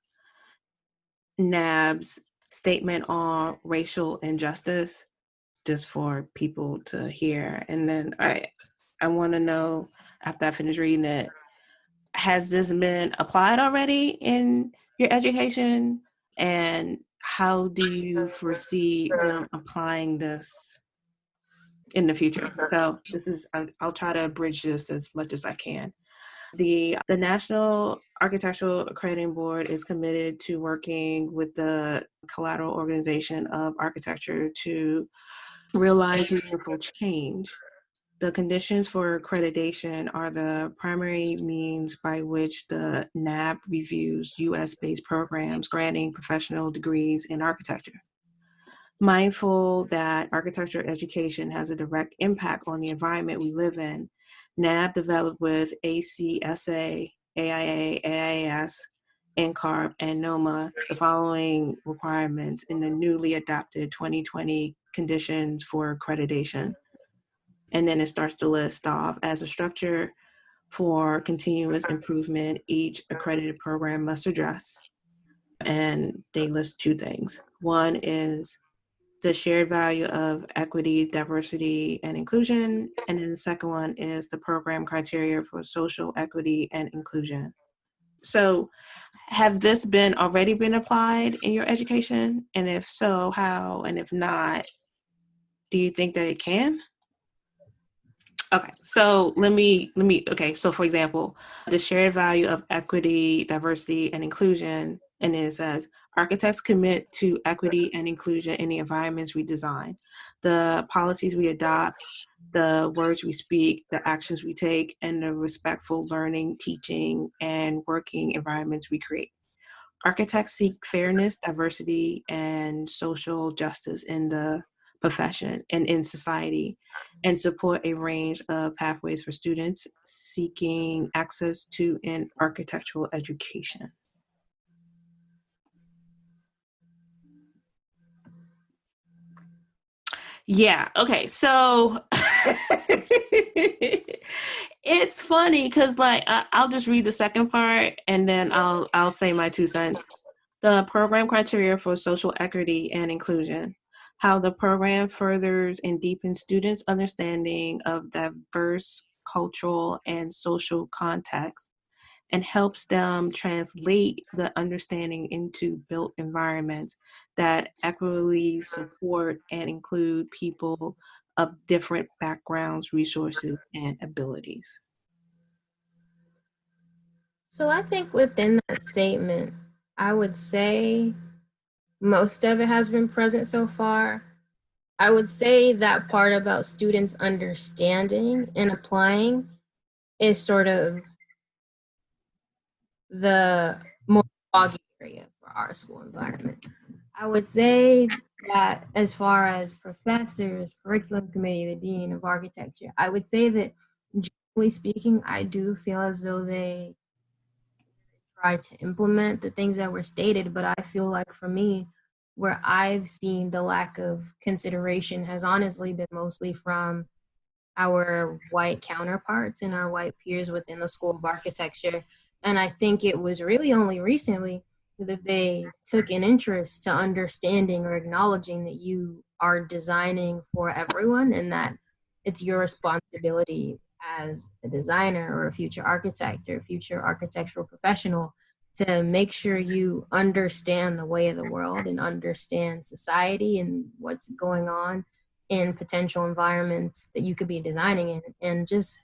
NAB's statement on racial injustice, just for people to hear. And then I want to know, after I finish reading it, has this been applied already in your education? And how do you foresee them applying this in the future? So this is, I'll try to bridge this as much as I can. The National Architectural Accrediting Board is committed to working with the collateral organization of architecture to realize meaningful change. The conditions for accreditation are the primary means by which the NAB reviews US-based programs granting professional degrees in architecture. Mindful that architecture education has a direct impact on the environment we live in, NAB developed with ACSA, AIA, AIS, NCARB, and NOMA the following requirements in the newly adopted 2020 conditions for accreditation. And then it starts to list off as a structure for continuous improvement each accredited program must address. And they list two things. One is the shared value of equity, diversity, and inclusion. And then the second one is the program criteria for social equity and inclusion. So have this already been applied in your education? And if so, how? And if not, do you think that it can? Okay, so so for example, the shared value of equity, diversity, and inclusion, and it says, architects commit to equity and inclusion in the environments we design, the policies we adopt, the words we speak, the actions we take, and the respectful learning, teaching, and working environments we create. Architects seek fairness, diversity, and social justice in the profession and in society, and support a range of pathways for students seeking access to an architectural education. Yeah, okay, so it's funny because I'll just read the second part and then I'll say my 2 cents. The program criteria for social equity and inclusion, how the program furthers and deepens students' understanding of diverse cultural and social contexts and helps them translate the understanding into built environments that equitably support and include people of different backgrounds, resources, and abilities. So I think within that statement, I would say most of it has been present so far. I would say that part about students understanding and applying is sort of the more foggy area for our school environment. I would say that as far as professors, curriculum committee, the dean of architecture, I would say that generally speaking, I do feel as though they try to implement the things that were stated, but I feel like for me, where I've seen the lack of consideration has honestly been mostly from our white counterparts and our white peers within the School of Architecture. And I think it was really only recently that they took an interest to understanding or acknowledging that you are designing for everyone and that it's your responsibility as a designer or a future architect or a future architectural professional to make sure you understand the way of the world and understand society and what's going on in potential environments that you could be designing in and just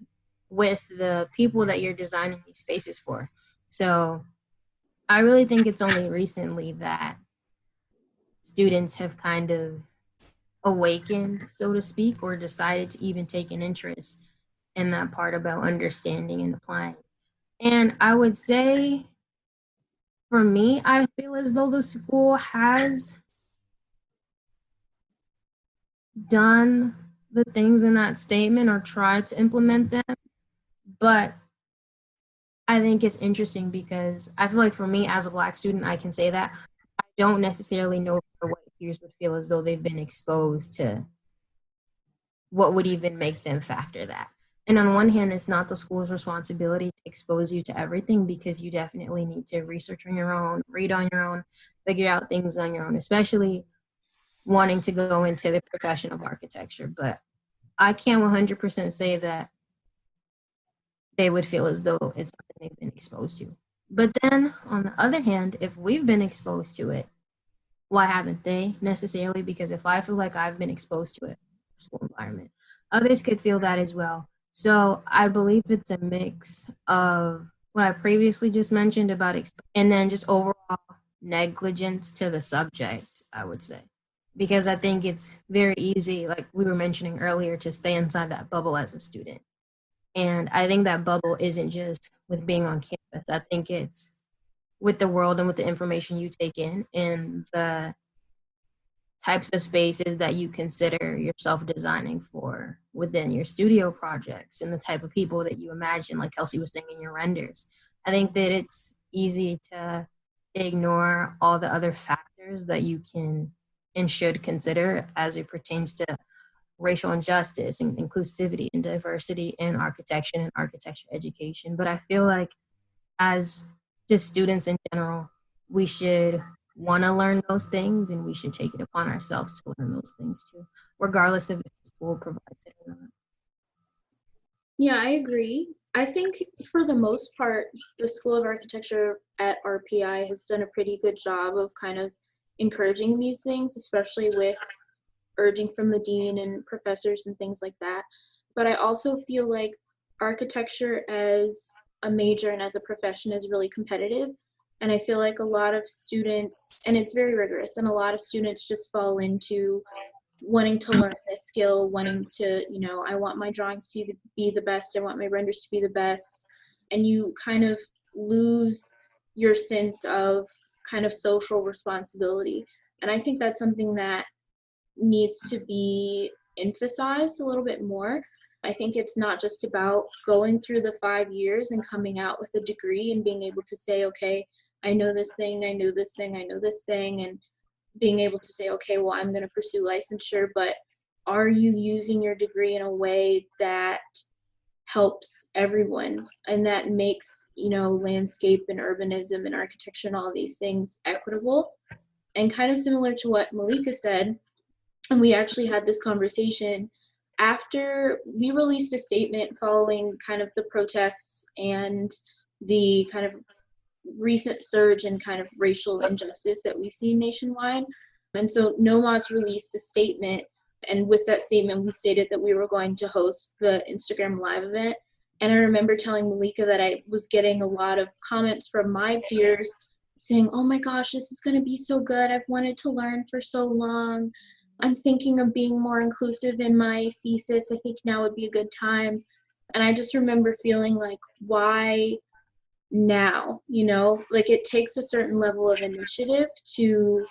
with the people that you're designing these spaces for. So I really think it's only recently that students have kind of awakened, so to speak, or decided to even take an interest in that part about understanding and applying. And I would say for me, I feel as though the school has done the things in that statement or try to implement them. But I think it's interesting because I feel like for me as a Black student, I can say that I don't necessarily know what peers would feel as though they've been exposed to what would even make them factor that. And on one hand, it's not the school's responsibility to expose you to everything because you definitely need to research on your own, read on your own, figure out things on your own, especially wanting to go into the profession of architecture. But I can't 100% say that they would feel as though it's something they've been exposed to. But then on the other hand, if we've been exposed to it, why haven't they necessarily? Because if I feel like I've been exposed to it, school environment, others could feel that as well. So I believe it's a mix of what I previously just mentioned about, and then just overall negligence to the subject, I would say. Because I think it's very easy, like we were mentioning earlier, to stay inside that bubble as a student. And I think that bubble isn't just with being on campus. I think it's with the world and with the information you take in and the types of spaces that you consider yourself designing for within your studio projects and the type of people that you imagine, like Kelsey was saying, in your renders. I think that it's easy to ignore all the other factors that you can and should consider as it pertains to racial injustice and inclusivity and diversity in architecture and architecture education. But I feel like as just students in general, we should want to learn those things and we should take it upon ourselves to learn those things too, regardless of if the school provides it or not. Yeah, I agree. I think for the most part, the School of Architecture at RPI has done a pretty good job of kind of encouraging these things, especially with urging from the dean and professors and things like that. But I also feel like architecture as a major and as a profession is really competitive. And I feel like a lot of students, and it's very rigorous, and a lot of students just fall into wanting to learn this skill, wanting to, I want my drawings to be the best, I want my renders to be the best. And you kind of lose your sense of kind of social responsibility. And I think that's something that needs to be emphasized a little bit more. I think it's not just about going through the 5 years and coming out with a degree and being able to say, okay, I know this thing, I know this thing, I know this thing, and being able to say, okay, well, I'm going to pursue licensure, but are you using your degree in a way that helps everyone and that makes, landscape and urbanism and architecture and all these things equitable? And kind of similar to what Malika said, and we actually had this conversation after we released a statement following kind of the protests and the kind of recent surge in kind of racial injustice that we've seen nationwide. And so Nomas released a statement, and with that statement, we stated that we were going to host the Instagram Live event. And I remember telling Malika that I was getting a lot of comments from my peers saying, oh my gosh, this is going to be so good. I've wanted to learn for so long. I'm thinking of being more inclusive in my thesis. I think now would be a good time. And I just remember feeling like, why now? Like it takes a certain level of initiative to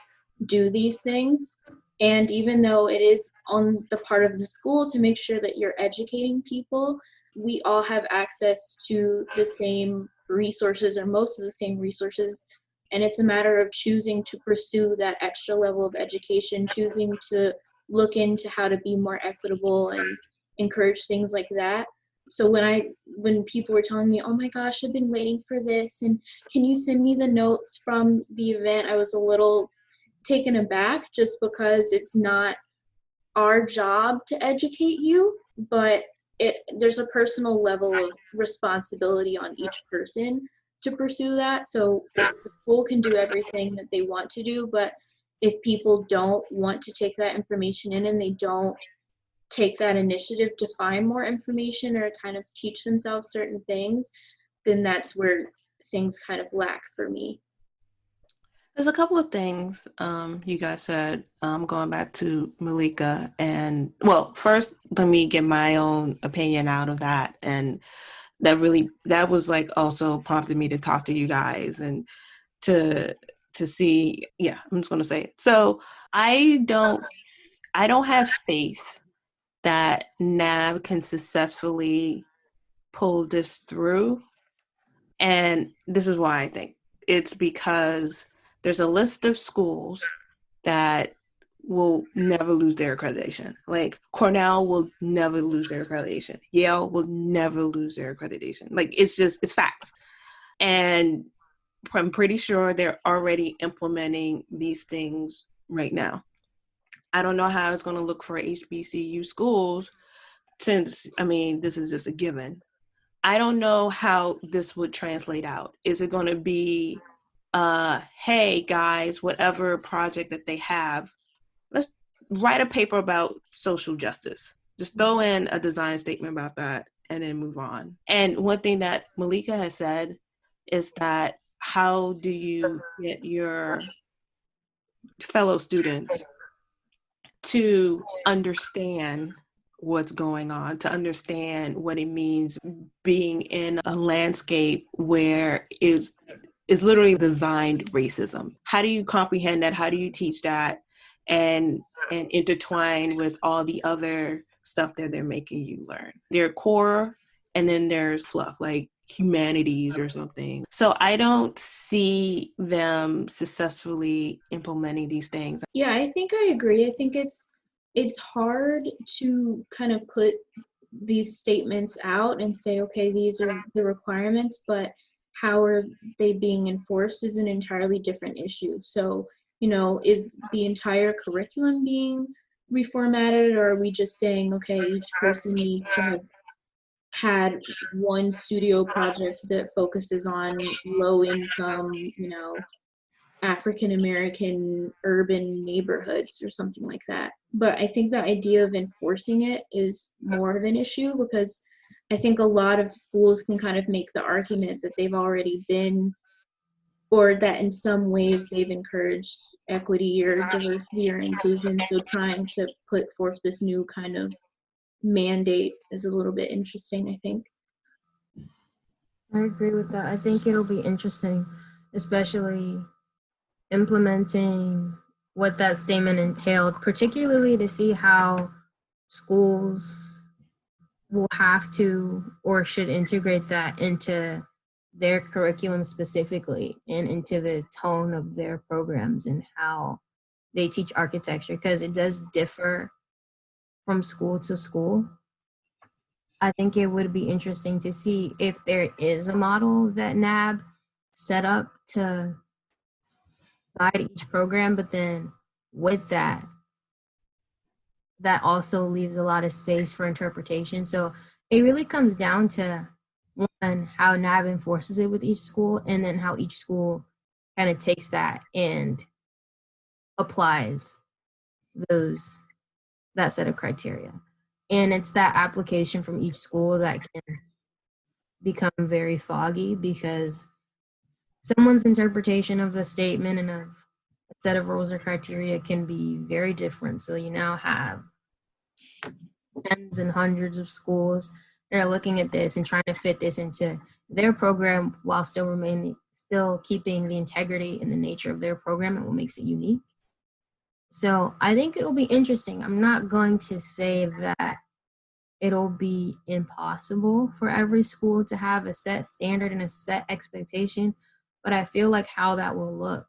do these things. And even though it is on the part of the school to make sure that you're educating people, we all have access to the same resources or most of the same resources. And it's a matter of choosing to pursue that extra level of education, choosing to look into how to be more equitable and encourage things like that. So when people were telling me, oh my gosh, I've been waiting for this, and can you send me the notes from the event, I was a little taken aback just because it's not our job to educate you, but there's a personal level of responsibility on each person to pursue that. So the school can do everything that they want to do, but if people don't want to take that information in and they don't take that initiative to find more information or kind of teach themselves certain things, then that's where things kind of lack for me. There's a couple of things you guys said, going back to Malika. And well, first, let me get my own opinion out of that. And that was like also prompted me to talk to you guys and to see, yeah, I'm just going to say it. So I don't have faith that NAB can successfully pull this through. And this is why I think it's because there's a list of schools that will never lose their accreditation. Like Cornell will never lose their accreditation. Yale will never lose their accreditation. Like it's facts. And I'm pretty sure they're already implementing these things right now. I don't know how it's going to look for HBCU schools since, I mean, this is just a given. I don't know how this would translate out. Is it going to be, hey guys, whatever project that they have, let's write a paper about social justice. Just throw in a design statement about that and then move on. And one thing that Malika has said is that how do you get your fellow students to understand what's going on, to understand what it means being in a landscape where it's literally designed racism. How do you comprehend that? How do you teach that and intertwine with all the other stuff that they're making you learn? Their core, and then there's fluff like humanities or something. So I don't see them successfully implementing these things. Yeah, I think I agree. I think it's hard to kind of put these statements out and say, okay, these are the requirements, but how are they being enforced is an entirely different issue. So, is the entire curriculum being reformatted, or are we just saying, okay, each person needs to have had one studio project that focuses on low income, African American urban neighborhoods or something like that. But I think the idea of enforcing it is more of an issue, because I think a lot of schools can kind of make the argument that they've already been, or that in some ways they've encouraged equity or diversity or inclusion. So trying to put forth this new kind of mandate is a little bit interesting, I think. I agree with that. I think it'll be interesting, especially implementing what that statement entailed, particularly to see how schools will have to or should integrate that into their curriculum specifically and into the tone of their programs and how they teach architecture, because it does differ from school to school. I think it would be interesting to see if there is a model that NAB set up to guide each program, but then with that, that also leaves a lot of space for interpretation. So it really comes down to one, how NAB enforces it with each school, and then how each school kind of takes that and applies that set of criteria. And it's that application from each school that can become very foggy, because someone's interpretation of a statement and of a set of rules or criteria can be very different. So you now have tens and hundreds of schools that are looking at this and trying to fit this into their program while still keeping the integrity and the nature of their program and what makes it unique. So I think it'll be interesting. I'm not going to say that it'll be impossible for every school to have a set standard and a set expectation, but I feel like how that will look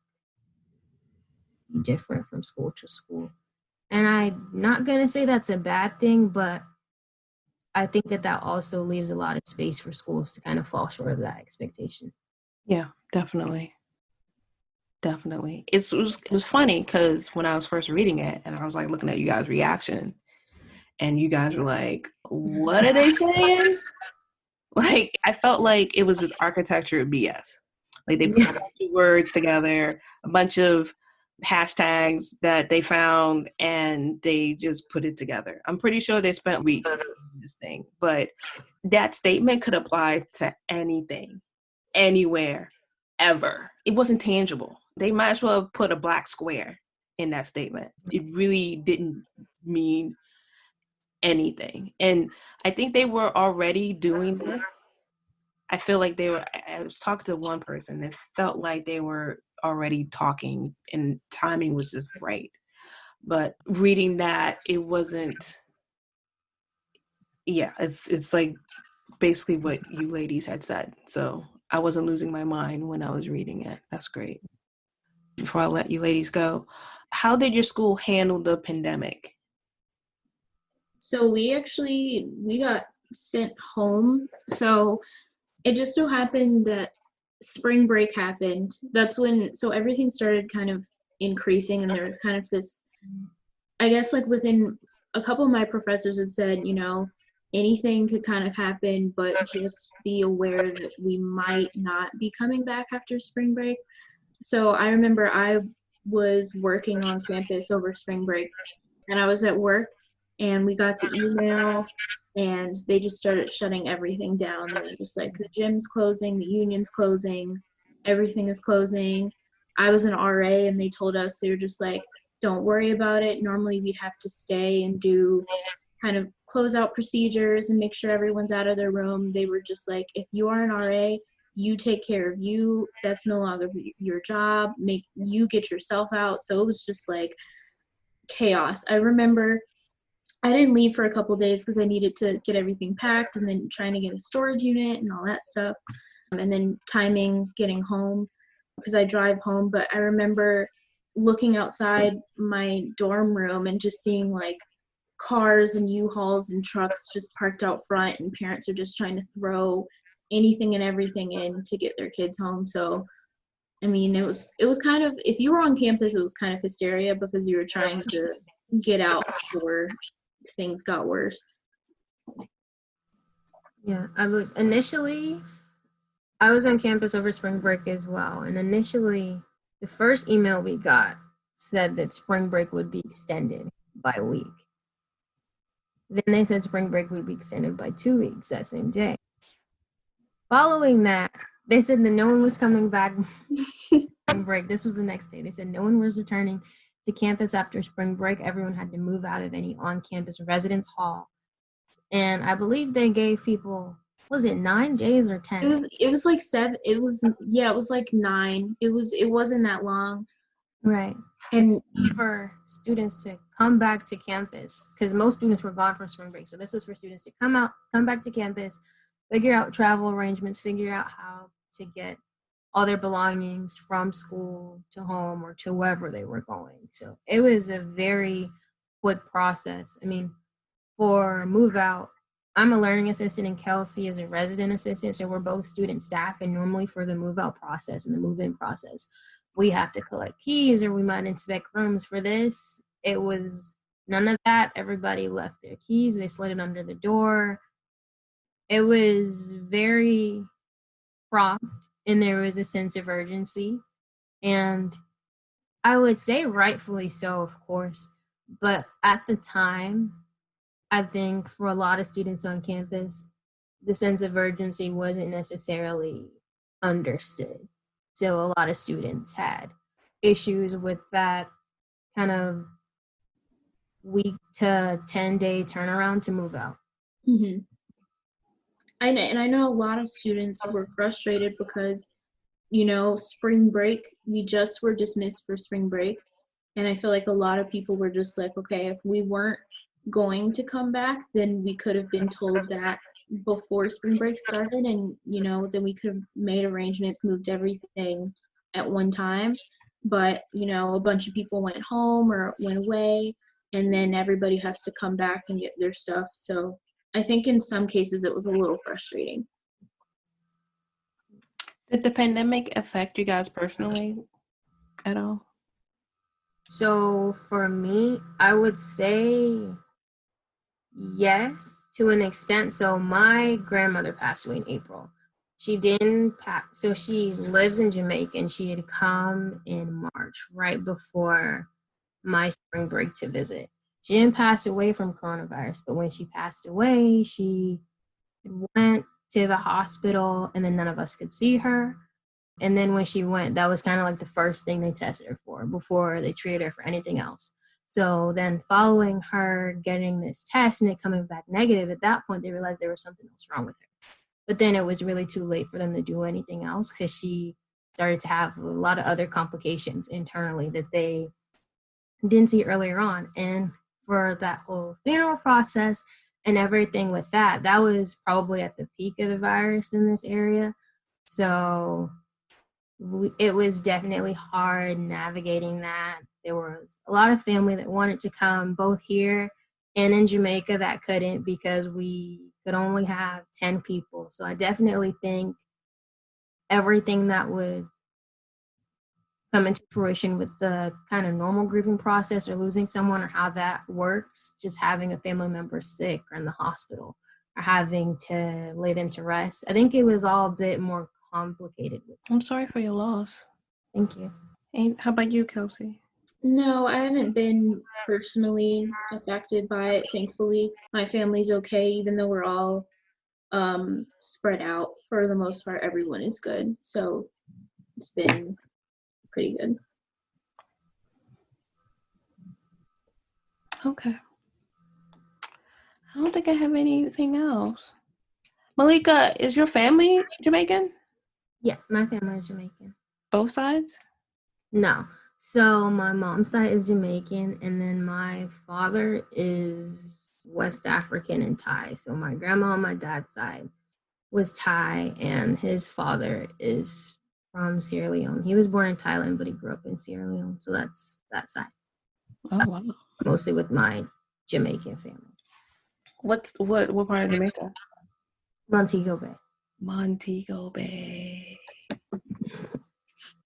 different from school to school. And I'm not going to say that's a bad thing, but I think that also leaves a lot of space for schools to kind of fall short of that expectation. Yeah, definitely. Definitely. It was funny because when I was first reading it and I was like looking at you guys' reaction and you guys were like, what are they saying? Like, I felt like it was just architecture BS. Like they put a bunch of words together, a bunch of hashtags that they found, and they just put it together. I'm pretty sure they spent weeks on this thing, but that statement could apply to anything, anywhere, ever. It wasn't tangible. They might as well put a black square in that statement. It really didn't mean anything. And I think they were already doing this. I feel like I was talking to one person, it felt like they were already talking and timing was just right. But reading that, it wasn't yeah, it's like basically what you ladies had said. So I wasn't losing my mind when I was reading it. That's great. Before I let you ladies go, how did your school handle the pandemic? So we got sent home. So it just so happened that spring break happened. That's when so everything started kind of increasing, and there was kind of this, I guess, like within a couple of my professors had said, anything could kind of happen, but just be aware that we might not be coming back after spring break. So I remember I was working on campus over spring break, and I was at work, and we got the email, and they just started shutting everything down. They were just like, the gym's closing, the union's closing, everything is closing. I was an RA, and they told us, they were just like, don't worry about it. Normally we'd have to stay and do kind of close out procedures and make sure everyone's out of their room. They were just like, if you are an RA, you take care of you. That's no longer your job. Make you get yourself out. So it was just like chaos. I remember I didn't leave for a couple days because I needed to get everything packed and then trying to get a storage unit and all that stuff. And then timing getting home because I drive home. But I remember looking outside my dorm room and just seeing like cars and U-Hauls and trucks just parked out front, and parents are just trying to throw anything and everything in to get their kids home. So I mean, it was kind of, if you were on campus, it was kind of hysteria because you were trying to get out before things got worse. Yeah, initially I was on campus over spring break as well, and initially the first email we got said that spring break would be extended by a week. Then they said spring break would be extended by 2 weeks that same day. Following that, they said that no one was coming back spring break. This was the next day. They said no one was returning to campus after spring break. Everyone had to move out of any on-campus residence hall. And I believe they gave people, was it 9 days or 10? It was like 7. It was like 9. It wasn't that long. Right. And for students to come back to campus, because most students were gone from spring break. So this is for students to come back to campus, figure out travel arrangements, figure out how to get all their belongings from school to home or to wherever they were going. So it was a very quick process. I mean, for move out, I'm a learning assistant and Kelsey is a resident assistant. So we're both student staff. And normally for the move out process and the move in process, we have to collect keys or we might inspect rooms. For this, it was none of that. Everybody left their keys. They slid it under the door. It was very prompt and there was a sense of urgency. And I would say rightfully so, of course. But at the time, I think for a lot of students on campus, the sense of urgency wasn't necessarily understood. So a lot of students had issues with that kind of week to 10-day turnaround to move out. Mm-hmm. I know a lot of students were frustrated because, spring break, we just were dismissed for spring break. And I feel like a lot of people were just like, okay, if we weren't going to come back, then we could have been told that before spring break started, and then we could have made arrangements, moved everything at one time. But a bunch of people went home or went away, and then everybody has to come back and get their stuff. So I think in some cases it was a little frustrating. Did the pandemic affect you guys personally at all? So for me, I would say yes, to an extent. So my grandmother passed away in April. She didn't pass, so she lives in Jamaica and she had come in March, right before my spring break to visit. She didn't pass away from coronavirus, but when she passed away, she went to the hospital and then none of us could see her. And then when she went, that was kind of like the first thing they tested her for before they treated her for anything else. So then following her getting this test and it coming back negative, at that point, they realized there was something else wrong with her. But then it was really too late for them to do anything else because she started to have a lot of other complications internally that they didn't see earlier on. And for that whole funeral process, and everything with that. That was probably at the peak of the virus in this area. So it was definitely hard navigating that. There was a lot of family that wanted to come both here and in Jamaica that couldn't because we could only have 10 people. So I definitely think everything that would come into fruition with the kind of normal grieving process or losing someone or how that works, just having a family member sick or in the hospital or having to lay them to rest. I think it was all a bit more complicated. I'm sorry for your loss. Thank you. And how about you, Kelsey? No, I haven't been personally affected by it, thankfully. My family's okay, even though we're all spread out. For the most part, everyone is good. So it's been pretty good. Okay. I don't think I have anything else. Malika, is your family Jamaican? Yeah, my family is Jamaican. Both sides? No. So my mom's side is Jamaican, and then my father is West African and Thai. So my grandma on my dad's side was Thai, and his father is from Sierra Leone. He was born in Thailand, but he grew up in Sierra Leone. So that's that side. Oh, wow. Mostly with my Jamaican family. What part of Jamaica? Montego Bay. Montego Bay.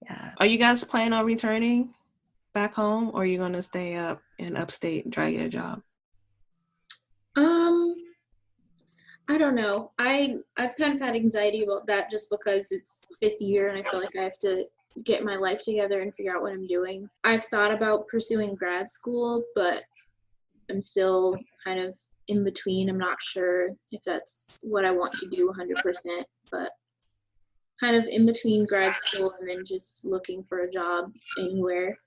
Yeah. Are you guys planning on returning back home, or are you gonna stay up in upstate and try to get a job? I don't know. I've kind of had anxiety about that just because it's 5th year and I feel like I have to get my life together and figure out what I'm doing. I've thought about pursuing grad school, but I'm still kind of in between. I'm not sure if that's what I want to do 100%, but kind of in between grad school and then just looking for a job anywhere.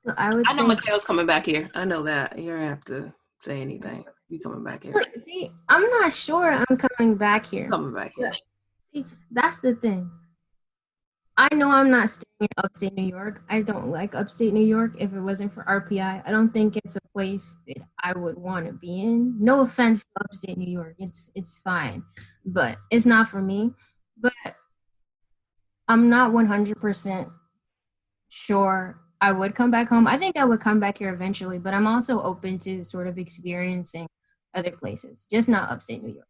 So I know Matteo's coming back here. I know that. You don't have to say anything. You coming back here. See, I'm not sure I'm coming back here. Coming back here. See, that's the thing. I know I'm not staying in upstate New York. I don't like upstate New York. If it wasn't for RPI, I don't think it's a place that I would want to be in. No offense to upstate New York. It's fine, but it's not for me. But I'm not 100% sure I would come back home. I think I would come back here eventually, but I'm also open to sort of experiencing other places, just not upstate New York.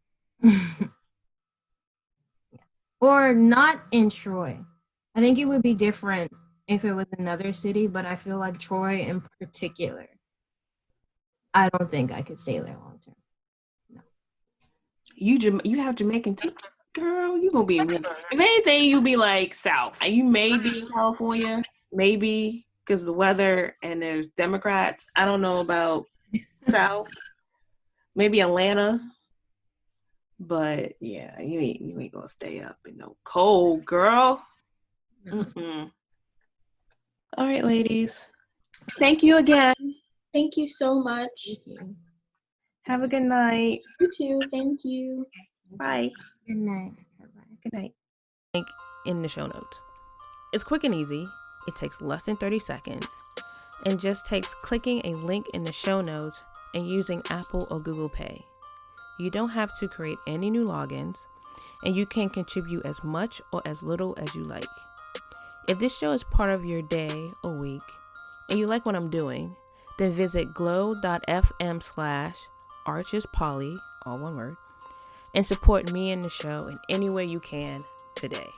Yeah. Or not in Troy. I think it would be different if it was another city, but I feel like Troy in particular, I don't think I could stay there long term. No. You have Jamaican too, girl. You gonna be if anything, you be like South. You may be in California, maybe because the weather and there's Democrats. I don't know about South. Maybe Atlanta. But yeah, you ain't gonna stay up in no cold, girl. Mm-mm. All right, ladies. Thank you again. Thank you so much. Thank you. Have a good night. You too. Thank you. Bye. Good night. Bye-bye. Good night. Link in the show notes. It's quick and easy. It takes less than 30 seconds and just takes clicking a link in the show notes and using Apple or Google Pay. You don't have to create any new logins, and you can contribute as much or as little as you like. If this show is part of your day or week and you like what I'm doing, then visit glow.fm/archespoly, all one word, and support me and the show in any way you can today.